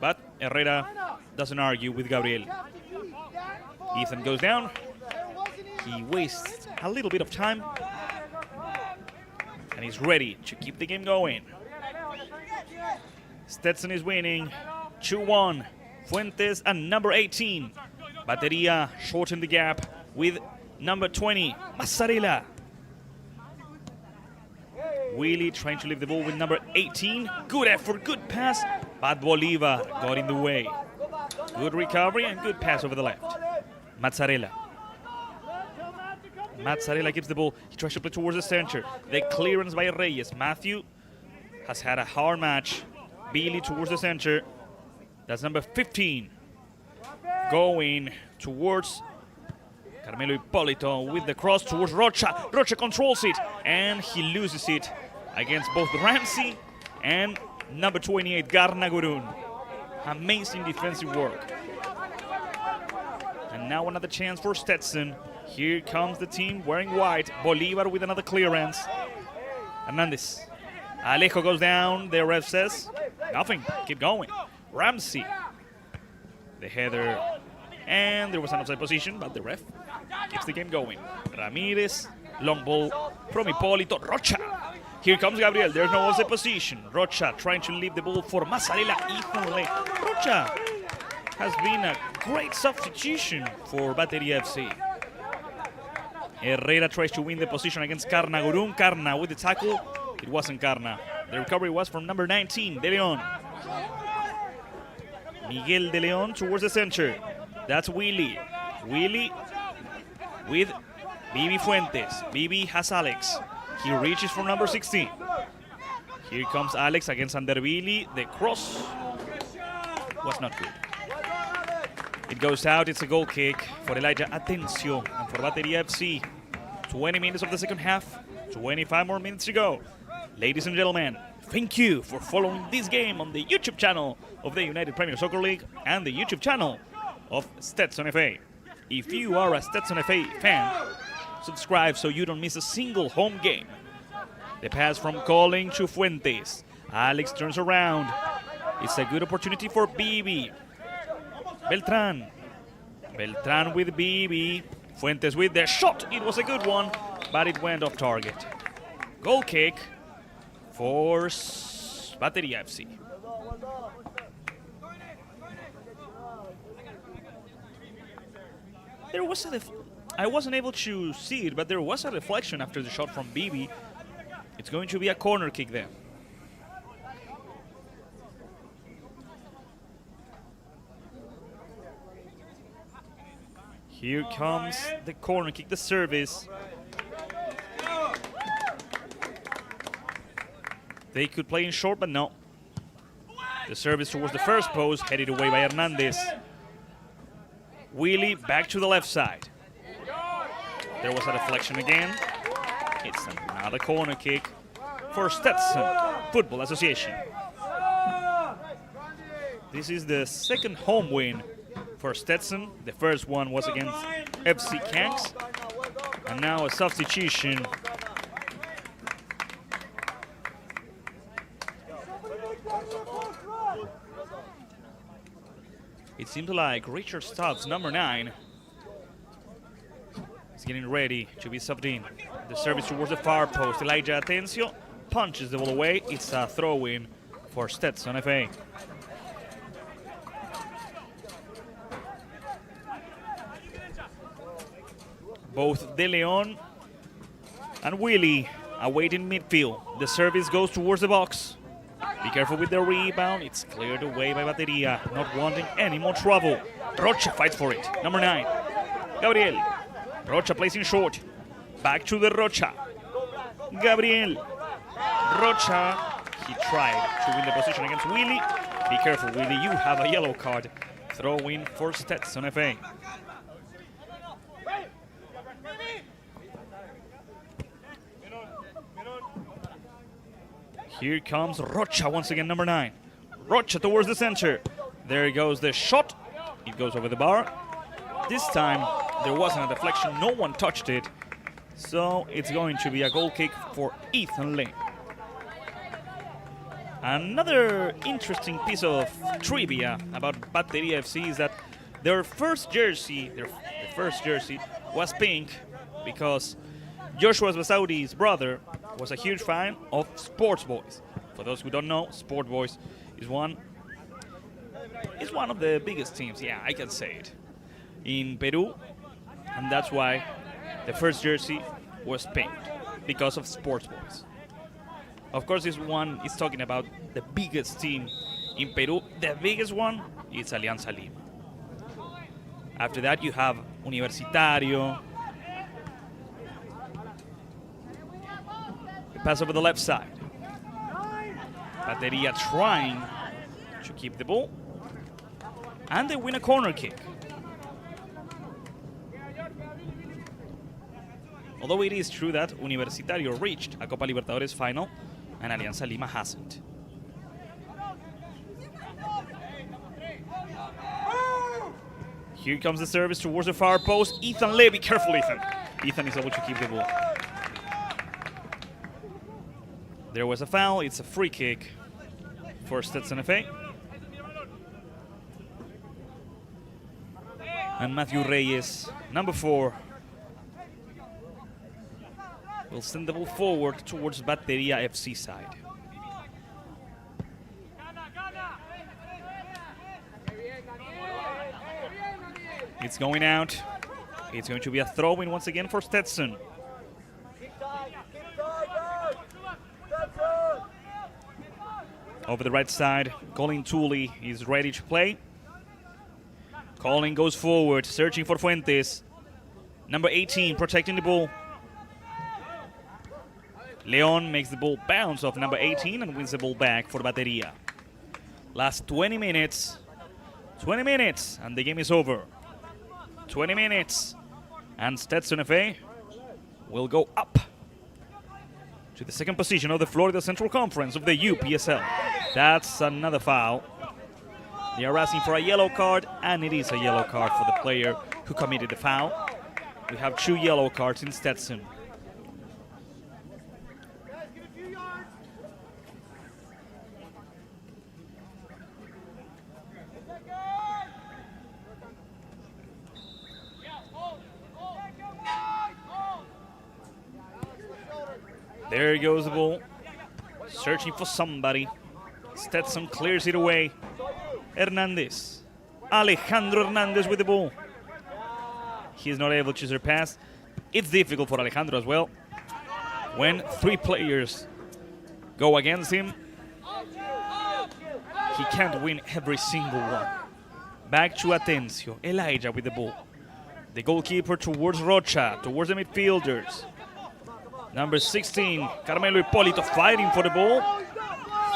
but Herrera doesn't argue with Gabriel. Ethan goes down. He wastes a little bit of time, and he's ready to keep the game going. Stetson is winning 2-1. Fuentes and number 18. Bateria shortened the gap with number 20, Mazzarella. Willie trying to leave the ball with number 18. Good effort, good pass, but Bolivar got in the way. Good recovery and good pass over the left. Mazzarella. Mazzarella gives the ball. He tries to play towards the center. The clearance by Reyes. Matthew has had a hard match. Billy towards the center. That's number 15. Going towards Carmelo Hipólito with the cross towards Rocha. Rocha controls it, and he loses it against both Ramsey and number 28, Carnagurun. Amazing defensive work. And now another chance for Stetson. Here comes the team wearing white. Bolivar with another clearance. Hernandez. Alejo goes down. The ref says, nothing, keep going. Ramsey. The header. And there was an offside position, but the ref keeps the game going. Ramirez. Long ball from Hipólito. Rocha. Here comes Gabriel. There's no offside position. Rocha trying to leave the ball for Mazzarella. Rocha has been a great substitution for Bateria FC. Herrera tries to win the position against Carnagurun. Carna with the tackle. It wasn't Carna. The recovery was from number 19, De Leon. Miguel de Leon towards the center. That's Willy. Willy with Bibi Fuentes. Bibi has Alex. He reaches for number 16. Here comes Alex against Andervili. The cross was not good. It goes out. It's a goal kick for Elijah Atencio and for Bateria FC. 20 minutes of the second half. 25 more minutes to go. Ladies and gentlemen, thank you for following this game on the YouTube channel of the United Premier Soccer League and the YouTube channel of Stetson FA. If you are a Stetson FA fan, subscribe so you don't miss a single home game. The pass from Calling to Fuentes. Alex turns around. It's a good opportunity for Bibi. Beltran. Beltran with Bibi. Fuentes with the shot. It was a good one, but it went off target. Goal kick for Bateria FC. There was I wasn't able to see it, but there was a deflection after the shot from Bibi. It's going to be a corner kick there. Here comes the corner kick, the service. They could play in short, but no. The service towards the first post, headed away by Hernandez. Willy back to the left side. There was a deflection again. It's another corner kick for Stetson Football Association. This is the second home win for Stetson. The first one was against FC Kanks. And now a substitution. It seems like Richard Stubbs, number 9, is getting ready to be subbed in. The service towards the far post. Elijah Atencio punches the ball away. It's a throw-in for Stetson FA. Both De Leon and Willy await in midfield. The service goes towards the box. Be careful with the rebound. It's cleared away by Bateria, not wanting any more trouble. Rocha fights for it. Number 9, Gabriel. Rocha plays in short. Back to the Rocha. Gabriel. Rocha. He tried to win the position against Willy. Be careful, Willy. You have a yellow card. Throw in for Stetson FA. Here comes Rocha once again, number 9. Rocha towards the center. There goes the shot. It goes over the bar. This time, there wasn't a deflection. No one touched it. So it's going to be a goal kick for Ethan Lane. Another interesting piece of trivia about Bateria FC is that their first jersey, the first jersey was pink because Joshua Basaudi's brother was a huge fan of Sports Boys. For those who don't know, Sport Boys is one of the biggest teams, yeah, I can say it, in Peru, and that's why the first jersey was pink, because of Sports Boys. Of course, this one is talking about the biggest team in Peru. The biggest one is Alianza Lima. After that, you have Universitario. Pass over the left side. Bateria trying to keep the ball. And they win a corner kick. Although it is true that Universitario reached a Copa Libertadores final and Alianza Lima hasn't. Here comes the service towards the far post. Ethan Lee, be careful, Ethan. Ethan is able to keep the ball. There was a foul. It's a free kick for Stetson FA. And Matthew Reyes, number 4, will send the ball forward towards Bateria FC side. It's going out. It's going to be a throw-in once again for Stetson. Over the right side, Colin Tooley is ready to play. Colin goes forward, searching for Fuentes. Number 18 protecting the ball. Leon makes the ball bounce off number 18 and wins the ball back for Bateria. Last 20 minutes. 20 minutes and the game is over. 20 minutes and Stetson FA will go up to the second position of the Florida Central Conference of the UPSL. That's another foul. They are asking for a yellow card, and it is a yellow card for the player who committed the foul. We have 2 yellow cards in Stetson. There goes the ball. Searching for somebody. Stetson clears it away. Hernandez. Alejandro Hernandez with the ball. He's not able to surpass. It's difficult for Alejandro as well. When 3 players go against him, he can't win every single one. Back to Atencio. Elijah with the ball. The goalkeeper towards Rocha, towards the midfielders. Number 16, Carmelo Hipólito fighting for the ball.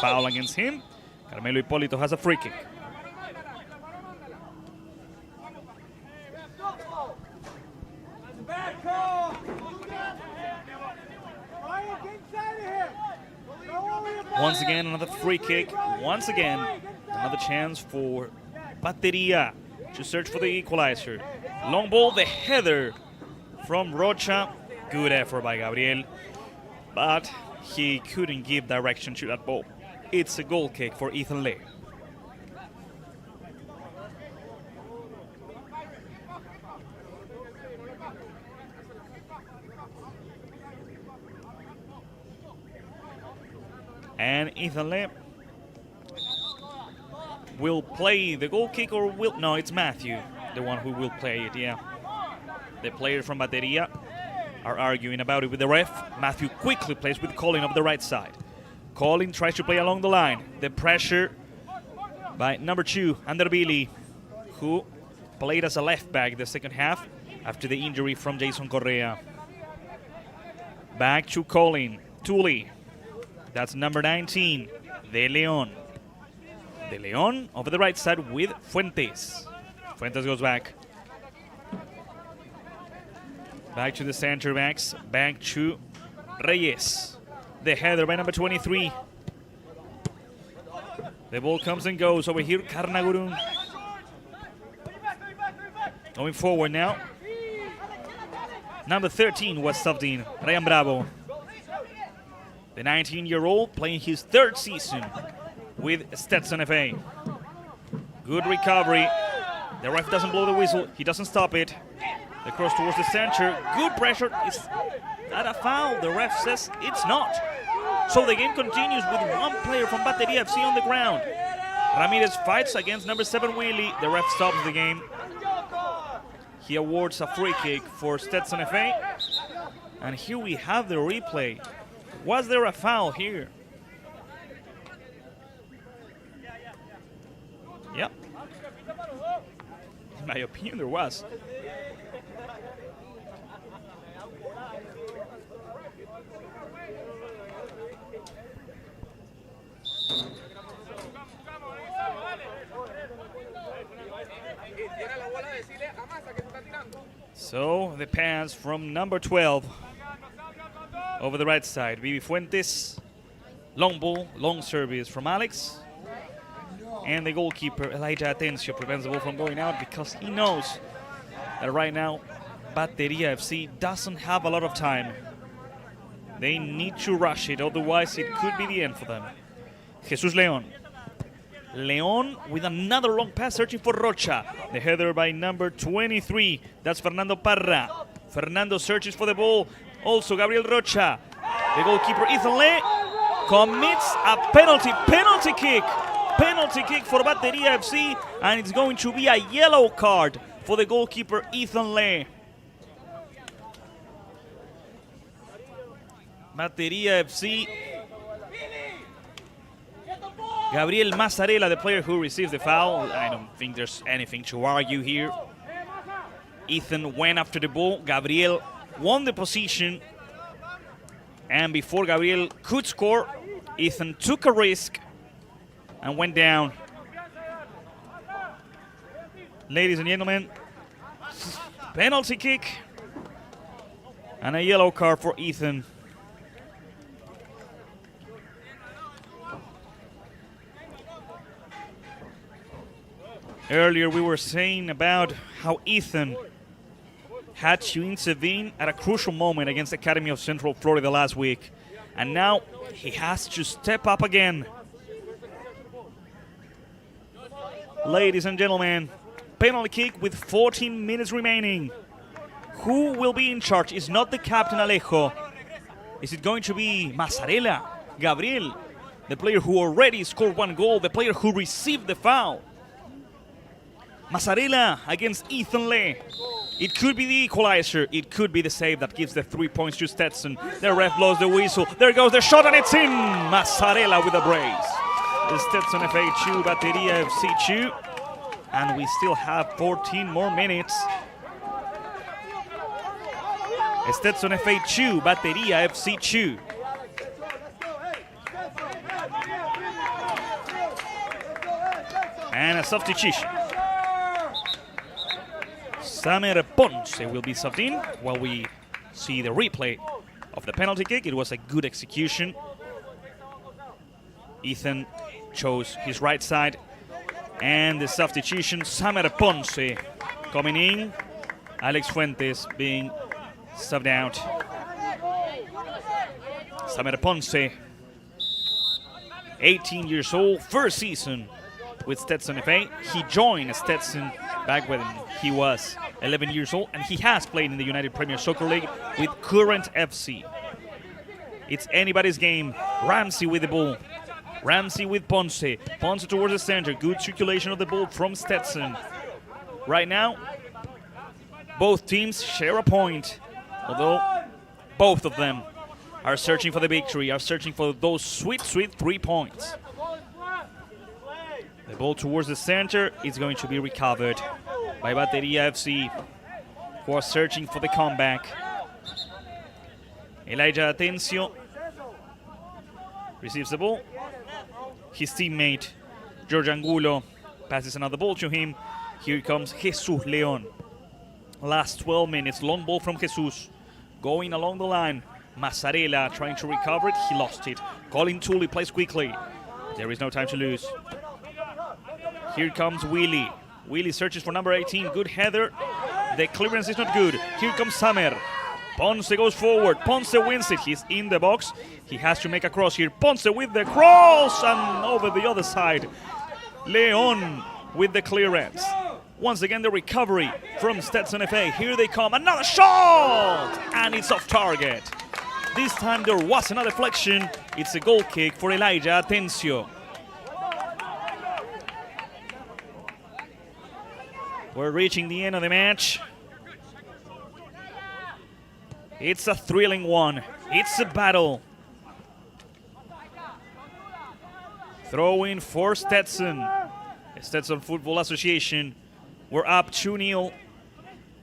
Foul against him. Carmelo Hipólito has a free kick. Once again, another free kick. Once again, another chance for Bateria to search for the equalizer. Long ball, the header from Rocha. Good effort by Gabriel, but he couldn't give direction to that ball. It's a goal kick for Ethan Lee. And Ethan Lee will play the goal kick, or will... No, it's Matthew, the one who will play it, yeah. The player from Bateria are arguing about it with the ref. Matthew quickly plays with Colin over the right side. Colin tries to play along the line. The pressure by number 2, Anderbilly, who played as a left back the second half after the injury from Jason Correa. Back to Colin. Tully. That's number 19, De Leon. De Leon over the right side with Fuentes. Fuentes goes back. Back to the center backs. Back to Reyes. The header by number 23. The ball comes and goes over here. Karnagurun. Going forward now. Number 13 was subbed in. Ryan Bravo. The 19-year-old playing his 3rd season with Stetson FA. Good recovery. The ref doesn't blow the whistle. He doesn't stop it. The cross towards the center. Good pressure. Is that a foul? The ref says it's not. So the game continues with 1 player from Bateria FC on the ground. Ramirez fights against number 7, Willie. The ref stops the game. He awards a free kick for Stetson FA. And here we have the replay. Was there a foul here? Yep. In my opinion, there was. So the pass from number 12 over the right side. Vivi Fuentes, long ball, long service from Alex. And the goalkeeper, Elijah Atencio, prevents the ball from going out because he knows that right now Bateria FC doesn't have a lot of time. They need to rush it, otherwise it could be the end for them. Jesus Leon. Leon with another long pass searching for Rocha. The header by number 23. That's Fernando Parra. Fernando searches for the ball. Also Gabriel Rocha. The goalkeeper Ethan Lee commits a penalty. Penalty kick. Penalty kick for Bateria FC. And it's going to be a yellow card for the goalkeeper Ethan Lee. Bateria FC Gabriel Mazzarella, the player who received the foul. I don't think there's anything to argue here. Ethan went after the ball. Gabriel won the position. And before Gabriel could score, Ethan took a risk and went down. Ladies and gentlemen, penalty kick and a yellow card for Ethan. Earlier we were saying about how Ethan had to intervene at a crucial moment against the Academy of Central Florida last week. And now he has to step up again. Ladies and gentlemen, penalty kick with 14 minutes remaining. Who will be in charge? Is not the captain Alejo. Is it going to be Mazzarella, Gabriel, the player who already scored one goal, the player who received the foul? Mazzarella against Ethan Lee. It could be the equalizer. It could be the save that gives the 3 points to Stetson. The ref blows the whistle. There goes the shot and it's in. Mazzarella with a brace. The Stetson FA 2, Bateria FC 2. And we still have 14 more minutes. Stetson FA 2, Bateria FC 2. And a substitution. Samer Ponce will be subbed in while we see the replay of the penalty kick. It was a good execution. Ethan chose his right side. And the substitution, Samer Ponce coming in. Alex Fuentes being subbed out. Samer Ponce, 18 years old, first season with Stetson FA. He joined Stetson back when he was 11 years old, and he has played in the United Premier Soccer League with Current FC. It's anybody's game. Ramsey with the ball. Ramsey with Ponce. Ponce towards the center. Good circulation of the ball from Stetson. Right now, both teams share a point, although both of them are searching for the victory, are searching for those sweet, sweet 3 points. The ball towards the center is going to be recovered by Bateria FC, who are searching for the comeback. Elijah Atencio receives the ball. His teammate, George Angulo, passes another ball to him. Here comes Jesus Leon. Last 12 minutes, long ball from Jesus. Going along the line. Mazzarella trying to recover it. He lost it. Colin Tooley plays quickly. There is no time to lose. Here comes Willie. Willie searches for number 18. Good header. The clearance is not good. Here comes Samer. Ponce goes forward. Ponce wins it. He's in the box. He has to make a cross here. Ponce with the cross and over the other side. Leon with the clearance. Once again, the recovery from Stetson FA. Here they come. Another shot! And it's off target. This time there wasn't a deflection. It's a goal kick for Elijah Atencio. We're reaching the end of the match. It's a thrilling one. It's a battle. Throw in for Stetson. Stetson Football Association. We're up 2-0.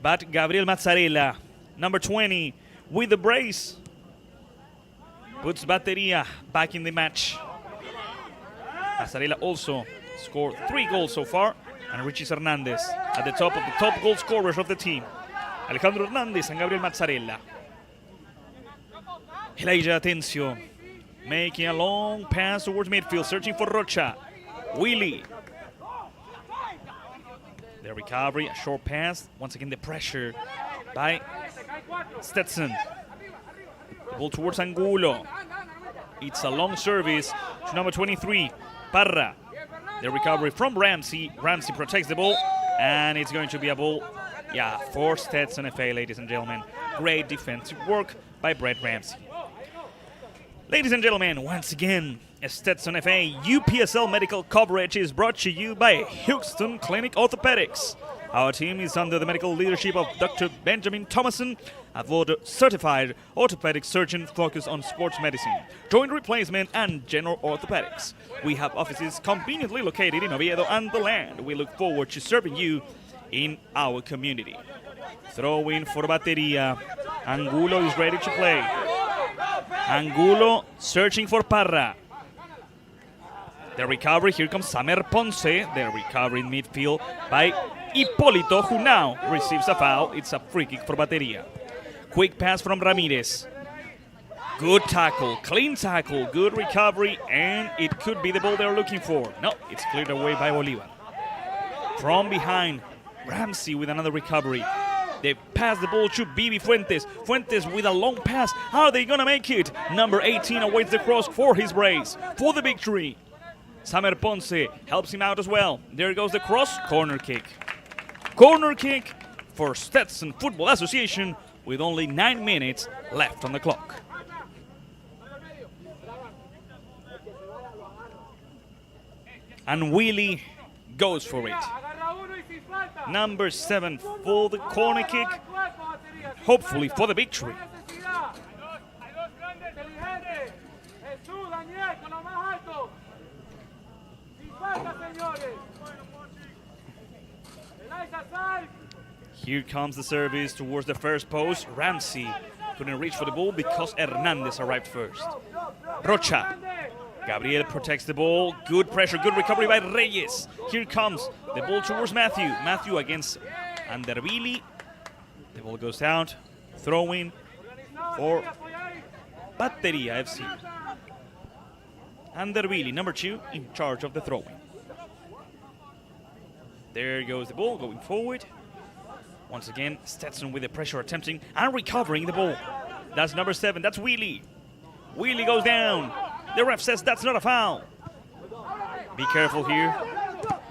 But Gabriel Mazzarella, number 20, with the brace, puts Bateria back in the match. Mazzarella also scored 3 goals so far. And Richie Hernandez at the top of the top goal scorers of the team. Alejandro Hernandez and Gabriel Mazzarella. Elijah Atencio making a long pass towards midfield, searching for Rocha. Willie. The recovery, a short pass. Once again, the pressure by Stetson. The ball towards Angulo. It's a long service to number 23, Parra. The recovery from Ramsey. Ramsey protects the ball, and it's going to be a ball, for Stetson FA, ladies and gentlemen. Great defensive work by Brett Ramsey. Ladies and gentlemen, once again, Stetson FA UPSL medical coverage is brought to you by Houston Clinic Orthopedics. Our team is under the medical leadership of Dr. Benjamin Thomason, a board-certified orthopedic surgeon focused on sports medicine, joint replacement, and general orthopedics. We have offices conveniently located in Oviedo and the land. We look forward to serving you in our community. Throw in for Bateria. Angulo is ready to play. Angulo searching for Parra. The recovery, here comes Samer Ponce. The recovery in midfield by Hipólito, who now receives a foul. It's a free kick for Bateria. Quick pass from Ramirez. Good tackle, clean tackle, good recovery, and it could be the ball they're looking for. No, it's cleared away by Bolívar. From behind, Ramsey with another recovery. They pass the ball to Bibi Fuentes. Fuentes with a long pass. Are they going to make it? Number 18 awaits the cross for his brace, for the victory. Samer Ponce helps him out as well. There goes the cross, corner kick. Corner kick for Stetson Football Association with only 9 minutes left on the clock. And Willie goes for it. Number 7 for the corner kick, hopefully for the victory. Here comes the service towards the first post. Ramsey couldn't reach for the ball because Hernandez arrived first. Rocha. Gabriel protects the ball. Good pressure, good recovery by Reyes. Here comes the ball towards Matthew. Matthew against Andervili. The ball goes out. Throw-in for Bateria FC. Andervili, number 2, in charge of the throw-in. There goes the ball going forward. Once again, Stetson with the pressure attempting and recovering the ball. That's number 7. That's Willie. Willie goes down. The ref says that's not a foul. Be careful here.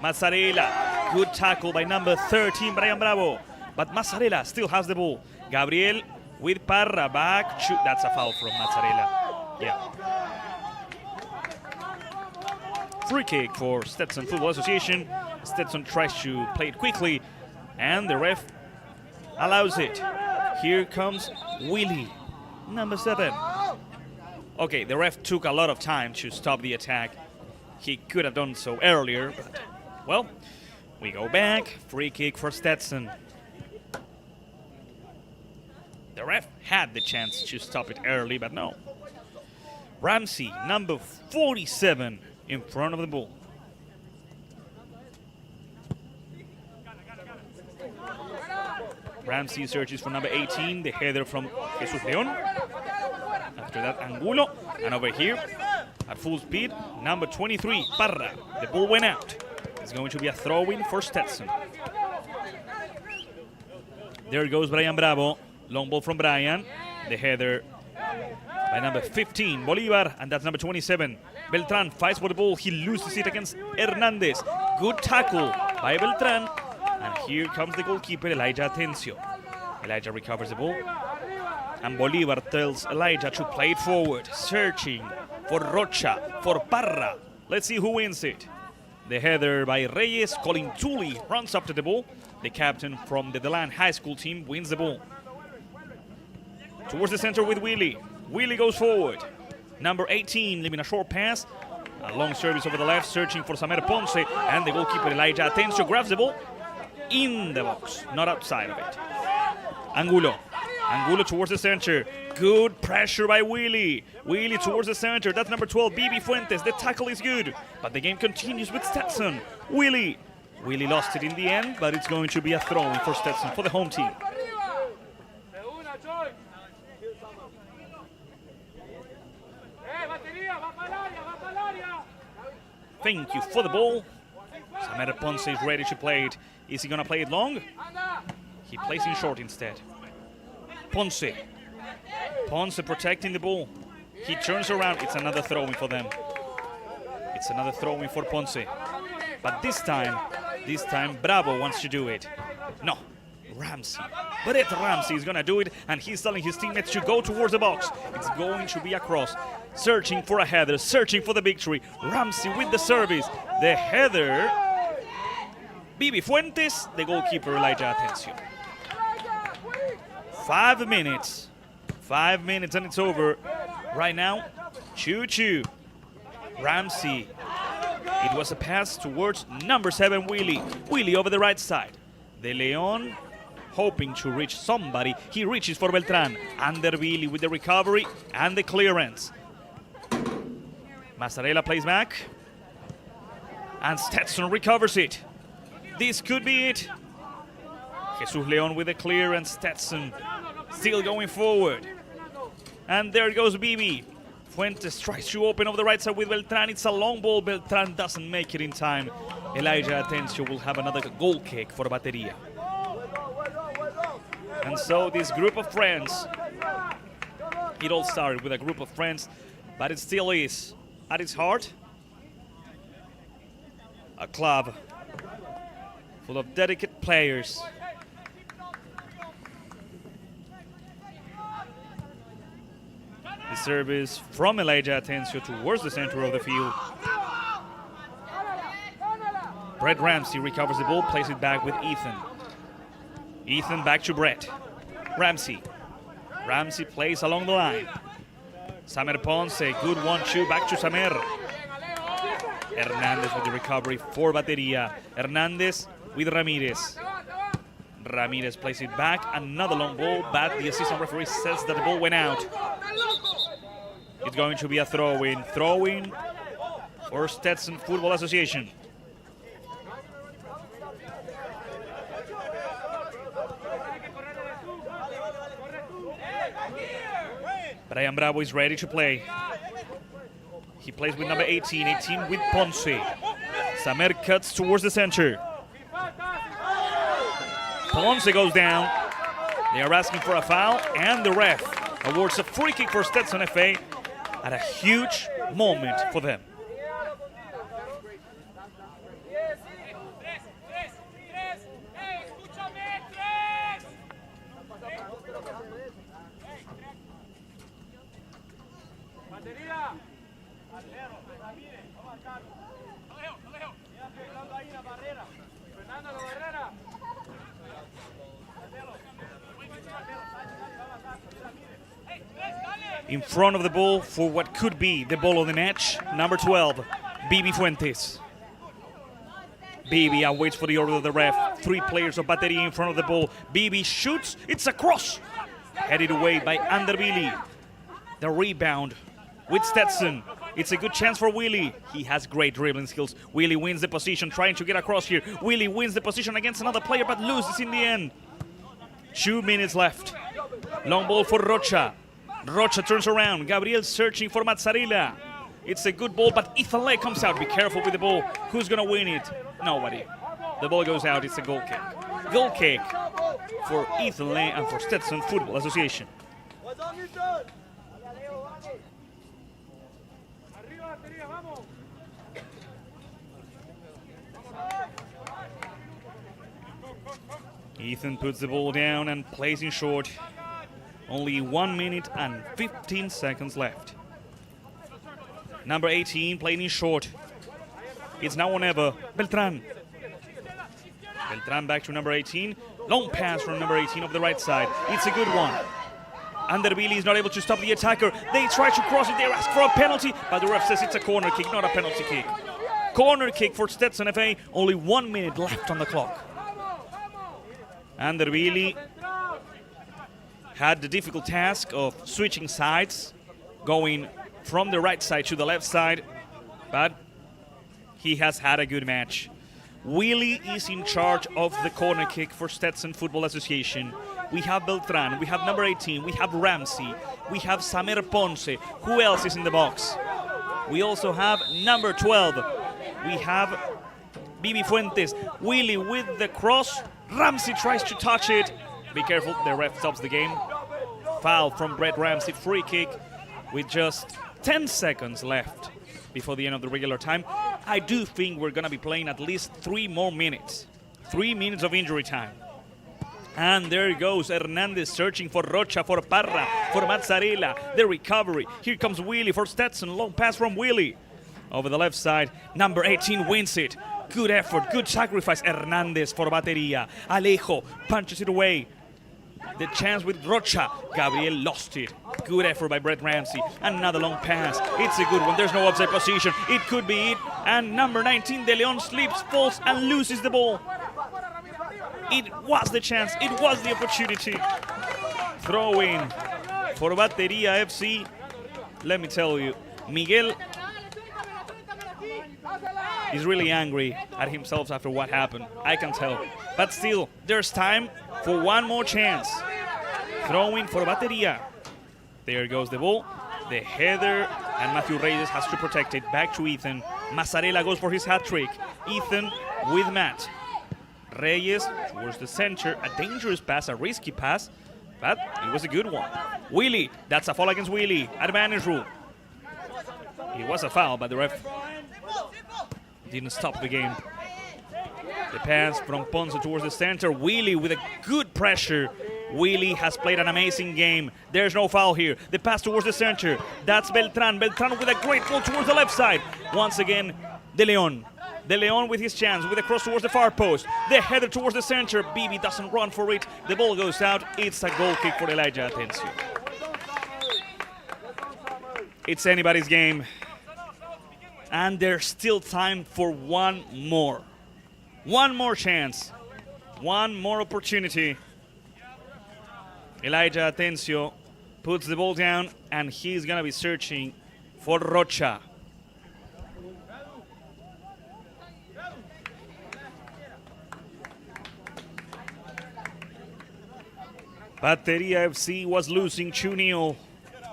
Mazzarella. Good tackle by number 13, Brian Bravo. But Mazzarella still has the ball. Gabriel with Parra back. Shoot, that's a foul from Mazzarella. Yeah. Free kick for Stetson Football Association. Stetson tries to play it quickly, and the ref allows it. Here comes Willie, number 7. Okay, the ref took a lot of time to stop the attack. He could have done so earlier, but, well, we go back. Free kick for Stetson. The ref had the chance to stop it early, but no. Ramsey, number 47, in front of the ball. Ramsey searches for number 18, the header from Jesus Leon. After that, Angulo. And over here, at full speed, number 23, Parra. The ball went out. It's going to be a throw-in for Stetson. There goes Brian Bravo. Long ball from Brian. The header by number 15, Bolívar. And that's number 27. Beltran fights for the ball. He loses it against Hernandez. Good tackle by Beltran. And here comes the goalkeeper, Elijah Atencio. Elijah recovers the ball. And Bolívar tells Elijah to play it forward. Searching for Rocha, for Parra. Let's see who wins it. The header by Reyes. Colin Tully runs up to the ball. The captain from the Delan High School team wins the ball. Towards the center with Willie. Willie goes forward. Number 18 leaving a short pass. A long service over the left, searching for Samer Ponce. And the goalkeeper, Elijah Atencio, grabs the ball in the box, not outside of it. Angulo. Angulo towards the center. Good pressure by Willie. Willie towards the center. That's number 12, Bibi Fuentes. The tackle is good, but the game continues with Stetson. Willie. Willie lost it in the end, but it's going to be a throw-in for Stetson, for the home team. Thank you for the ball. Samer Ponce is ready to play it. Is he going to play it long? He plays in short instead. Ponce. Ponce protecting the ball. He turns around. It's another throw-in for them. It's another throw-in for Ponce. But this time Bravo wants to do it. No, Ramsey. But Ramsey is going to do it, and he's telling his teammates to go towards the box. It's going to be a cross. Searching for a header, searching for the victory. Ramsey with the service. The header Bibi Fuentes, the goalkeeper Elijah Atencio. 5 minutes. 5 minutes and it's over. Right now, 2-2. Ramsey. It was a pass towards number 7, Willy. Willy over the right side. De Leon hoping to reach somebody. He reaches for Beltran. Andervili with the recovery and the clearance. Mazzarella plays back. And Stetson recovers it. This could be it. Jesus Leon with the clearance. Stetson still going forward. And there goes Bibi. Fuentes tries to open over the right side with Beltran. It's a long ball. Beltran doesn't make it in time. Elijah Atencio will have another goal kick for Bateria. And so this group of friends, it all started with a group of friends, but it still is, at its heart, a club full of dedicated players. The service from Elijah Atencio towards the center of the field. Brett Ramsey recovers the ball, plays it back with Ethan. Ethan back to Brett. Ramsey. Ramsey plays along the line. Samer Ponce, good 1-2, back to Samer. Hernandez with the recovery for Bateria. Hernandez with Ramirez. Ramirez plays it back, another long ball, but the assistant referee says that the ball went out. It's going to be a throw-in. Throw-in for Stetson Football Association. Brian Bravo is ready to play. He plays with number 18, 18 with Ponce. Samer cuts towards the center. Ponce goes down. They are asking for a foul, and the ref awards a free kick for Stetson FA at a huge moment for them. In front of the ball for what could be the ball of the match, number 12, Bibi Fuentes. Bibi waits for the order of the ref. 3 players of Bateria in front of the ball. Bibi shoots, it's a cross. Headed away by Andervili. The rebound with Stetson. It's a good chance for Willy. He has great dribbling skills. Willy wins the position, trying to get across here. Willy wins the position against another player, but loses in the end. 2 minutes left. Long ball for Rocha. Rocha turns around. Gabriel searching for Mazzarella. It's a good ball, but Ethan Lay comes out. Be careful with the ball. Who's going to win it? Nobody. The ball goes out. It's a goal kick. Goal kick for Ethan Lay and for Stetson Football Association. Ethan puts the ball down and plays in short. Only 1 minute and 15 seconds left. Number 18 playing in short. It's now or never. Beltran. Beltran back to number 18. Long pass from number 18 of the right side. It's a good one. Andervili is not able to stop the attacker. They try to cross it. They ask for a penalty, but the ref says it's a corner kick, not a penalty kick. Corner kick for Stetson FA. Only 1 minute left on the clock. Andervili had the difficult task of switching sides, going from the right side to the left side, but he has had a good match. Willy is in charge of the corner kick for Stetson Football Association. We have Beltran, we have number 18, we have Ramsey, we have Samer Ponce. Who else is in the box? We also have number 12. We have Bibi Fuentes. Willy with the cross. Ramsey tries to touch it. Be careful, the ref stops the game. Foul from Brett Ramsey, free kick with just 10 seconds left before the end of the regular time. I do think we're going to be playing at least 3 more minutes. 3 minutes of injury time. And there goes Hernandez searching for Rocha, for Parra, for Mazzarella. The recovery. Here comes Willy for Stetson. Long pass from Willy. Over the left side, number 18 wins it. Good effort, good sacrifice. Hernandez for Bateria. Alejo punches it away. The chance with Rocha. Gabriel lost it. Good effort by Brett Ramsey. Another long pass. It's a good one. There's no offside position. It could be it. And number 19, De Leon, slips, falls, and loses the ball. It was the chance. It was the opportunity. Throw in for Bateria FC. Let me tell you, Miguel is really angry at himself after what happened. I can tell. But still, there's time for one more chance. Throwing for Bateria. There goes the ball. The header, and Matthew Reyes has to protect it. Back to Ethan. Mazzarella goes for his hat-trick. Ethan with Matt. Reyes towards the center. A dangerous pass, a risky pass, but it was a good one. Willie, that's a foul against Willie. Advantage rule. It was a foul, but the ref didn't stop the game. The pass from Ponce towards the center. Willie with a good pressure. Willie has played an amazing game. There's no foul here. The pass towards the center. That's Beltran. Beltran with a great ball towards the left side. Once again, De Leon. De Leon with his chance, with a cross towards the far post. The header towards the center. Bibi doesn't run for it. The ball goes out. It's a goal kick for Elijah Atencio. It's anybody's game. And there's still time for one more. One more chance. One more opportunity. Elijah Atencio puts the ball down, and he's going to be searching for Rocha. Bateria FC was losing 2-0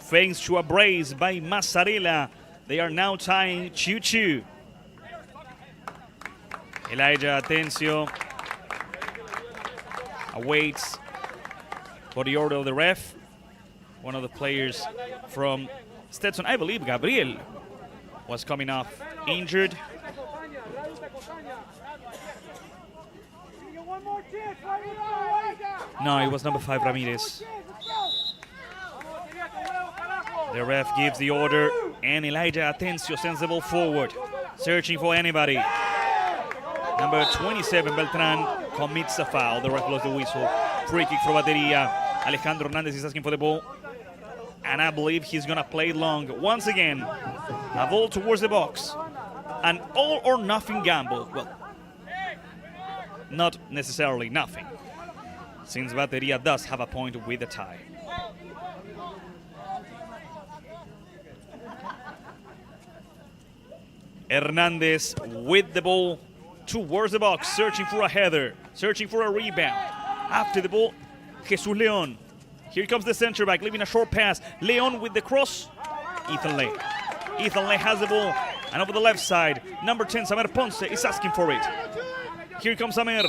thanks to a brace by Mazzarella. They are now tying 2-2. Elijah Atencio awaits for the order of the ref. One of the players from Stetson, I believe Gabriel, was coming off injured. No, it was number 5, Ramirez. The ref gives the order, and Elijah Atencio sends the ball forward, searching for anybody. Number 27, Beltran, commits a foul. The ref blows the whistle. Free kick for Bateria. Alejandro Hernandez is asking for the ball, and I believe he's going to play it long. Once again, a ball towards the box. An all-or-nothing gamble. Well, not necessarily nothing, since Bateria does have a point with the tie. Hernandez with the ball towards the box, searching for a header, searching for a rebound. After the ball, Jesus Leon. Here comes the center back, leaving a short pass. Leon with the cross. Ethan Lay. Ethan Lay has the ball, and over the left side, number 10, Samer Ponce, is asking for it. Here comes Samer.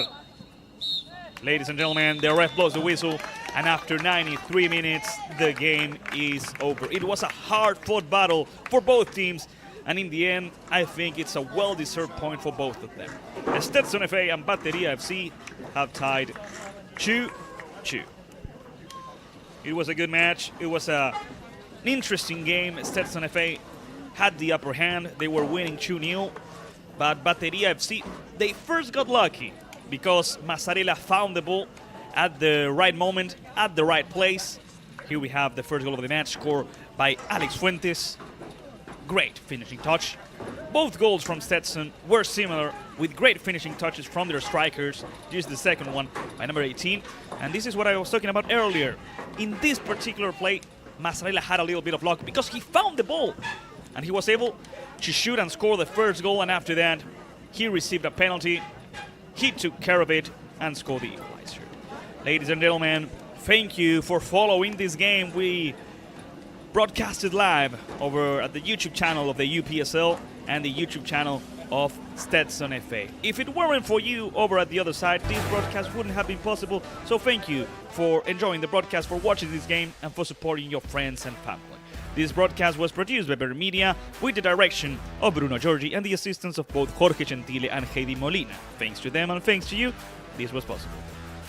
Ladies and gentlemen, the ref blows the whistle, and after 93 minutes, the game is over. It was a hard-fought battle for both teams, and in the end, I think it's a well-deserved point for both of them. Stetson FA and Bateria FC have tied 2-2. It was a good match. It was an interesting game. Stetson FA had the upper hand. They were winning 2-0. But Bateria FC, they first got lucky because Mazzarella found the ball at the right moment, at the right place. Here we have the first goal of the match, scored by Alex Fuentes. Great finishing touch. Both goals from Stetson were similar, with great finishing touches from their strikers. This is the second one by number 18. And this is what I was talking about earlier. In this particular play, Mazzarella had a little bit of luck because he found the ball, and he was able to shoot and score the first goal. And after that, he received a penalty. He took care of it and scored the equalizer. Ladies and gentlemen, thank you for following this game. We broadcasted live over at the YouTube channel of the UPSL and the YouTube channel of Stetson FA. If it weren't for you over at the other side, this broadcast wouldn't have been possible. So thank you for enjoying the broadcast, for watching this game, and for supporting your friends and family. This broadcast was produced by Bateria Media with the direction of Bruno Giorgi and the assistance of both Jorge Gentile and Heidi Molina. Thanks to them and thanks to you, this was possible.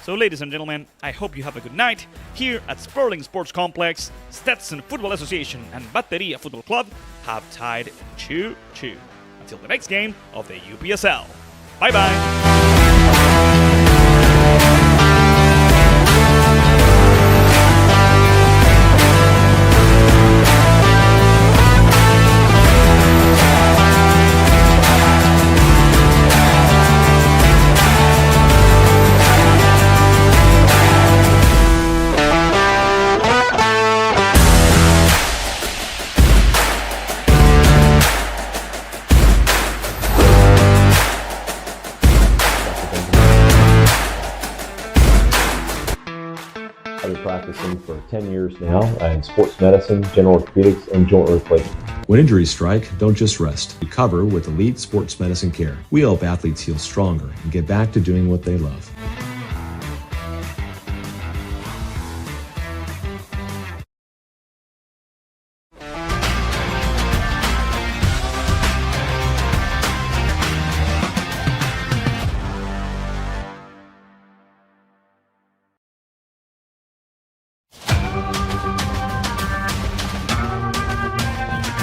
So ladies and gentlemen, I hope you have a good night. Here at Sperling Sports Complex, Stetson Football Association and Bateria Football Club have tied 2-2. Until the next game of the UPSL. Bye-bye. I've been practicing for 10 years now in sports medicine, general orthopedics, and joint replacement. When injuries strike, don't just rest. Recover with elite sports medicine care. We help athletes heal stronger and get back to doing what they love.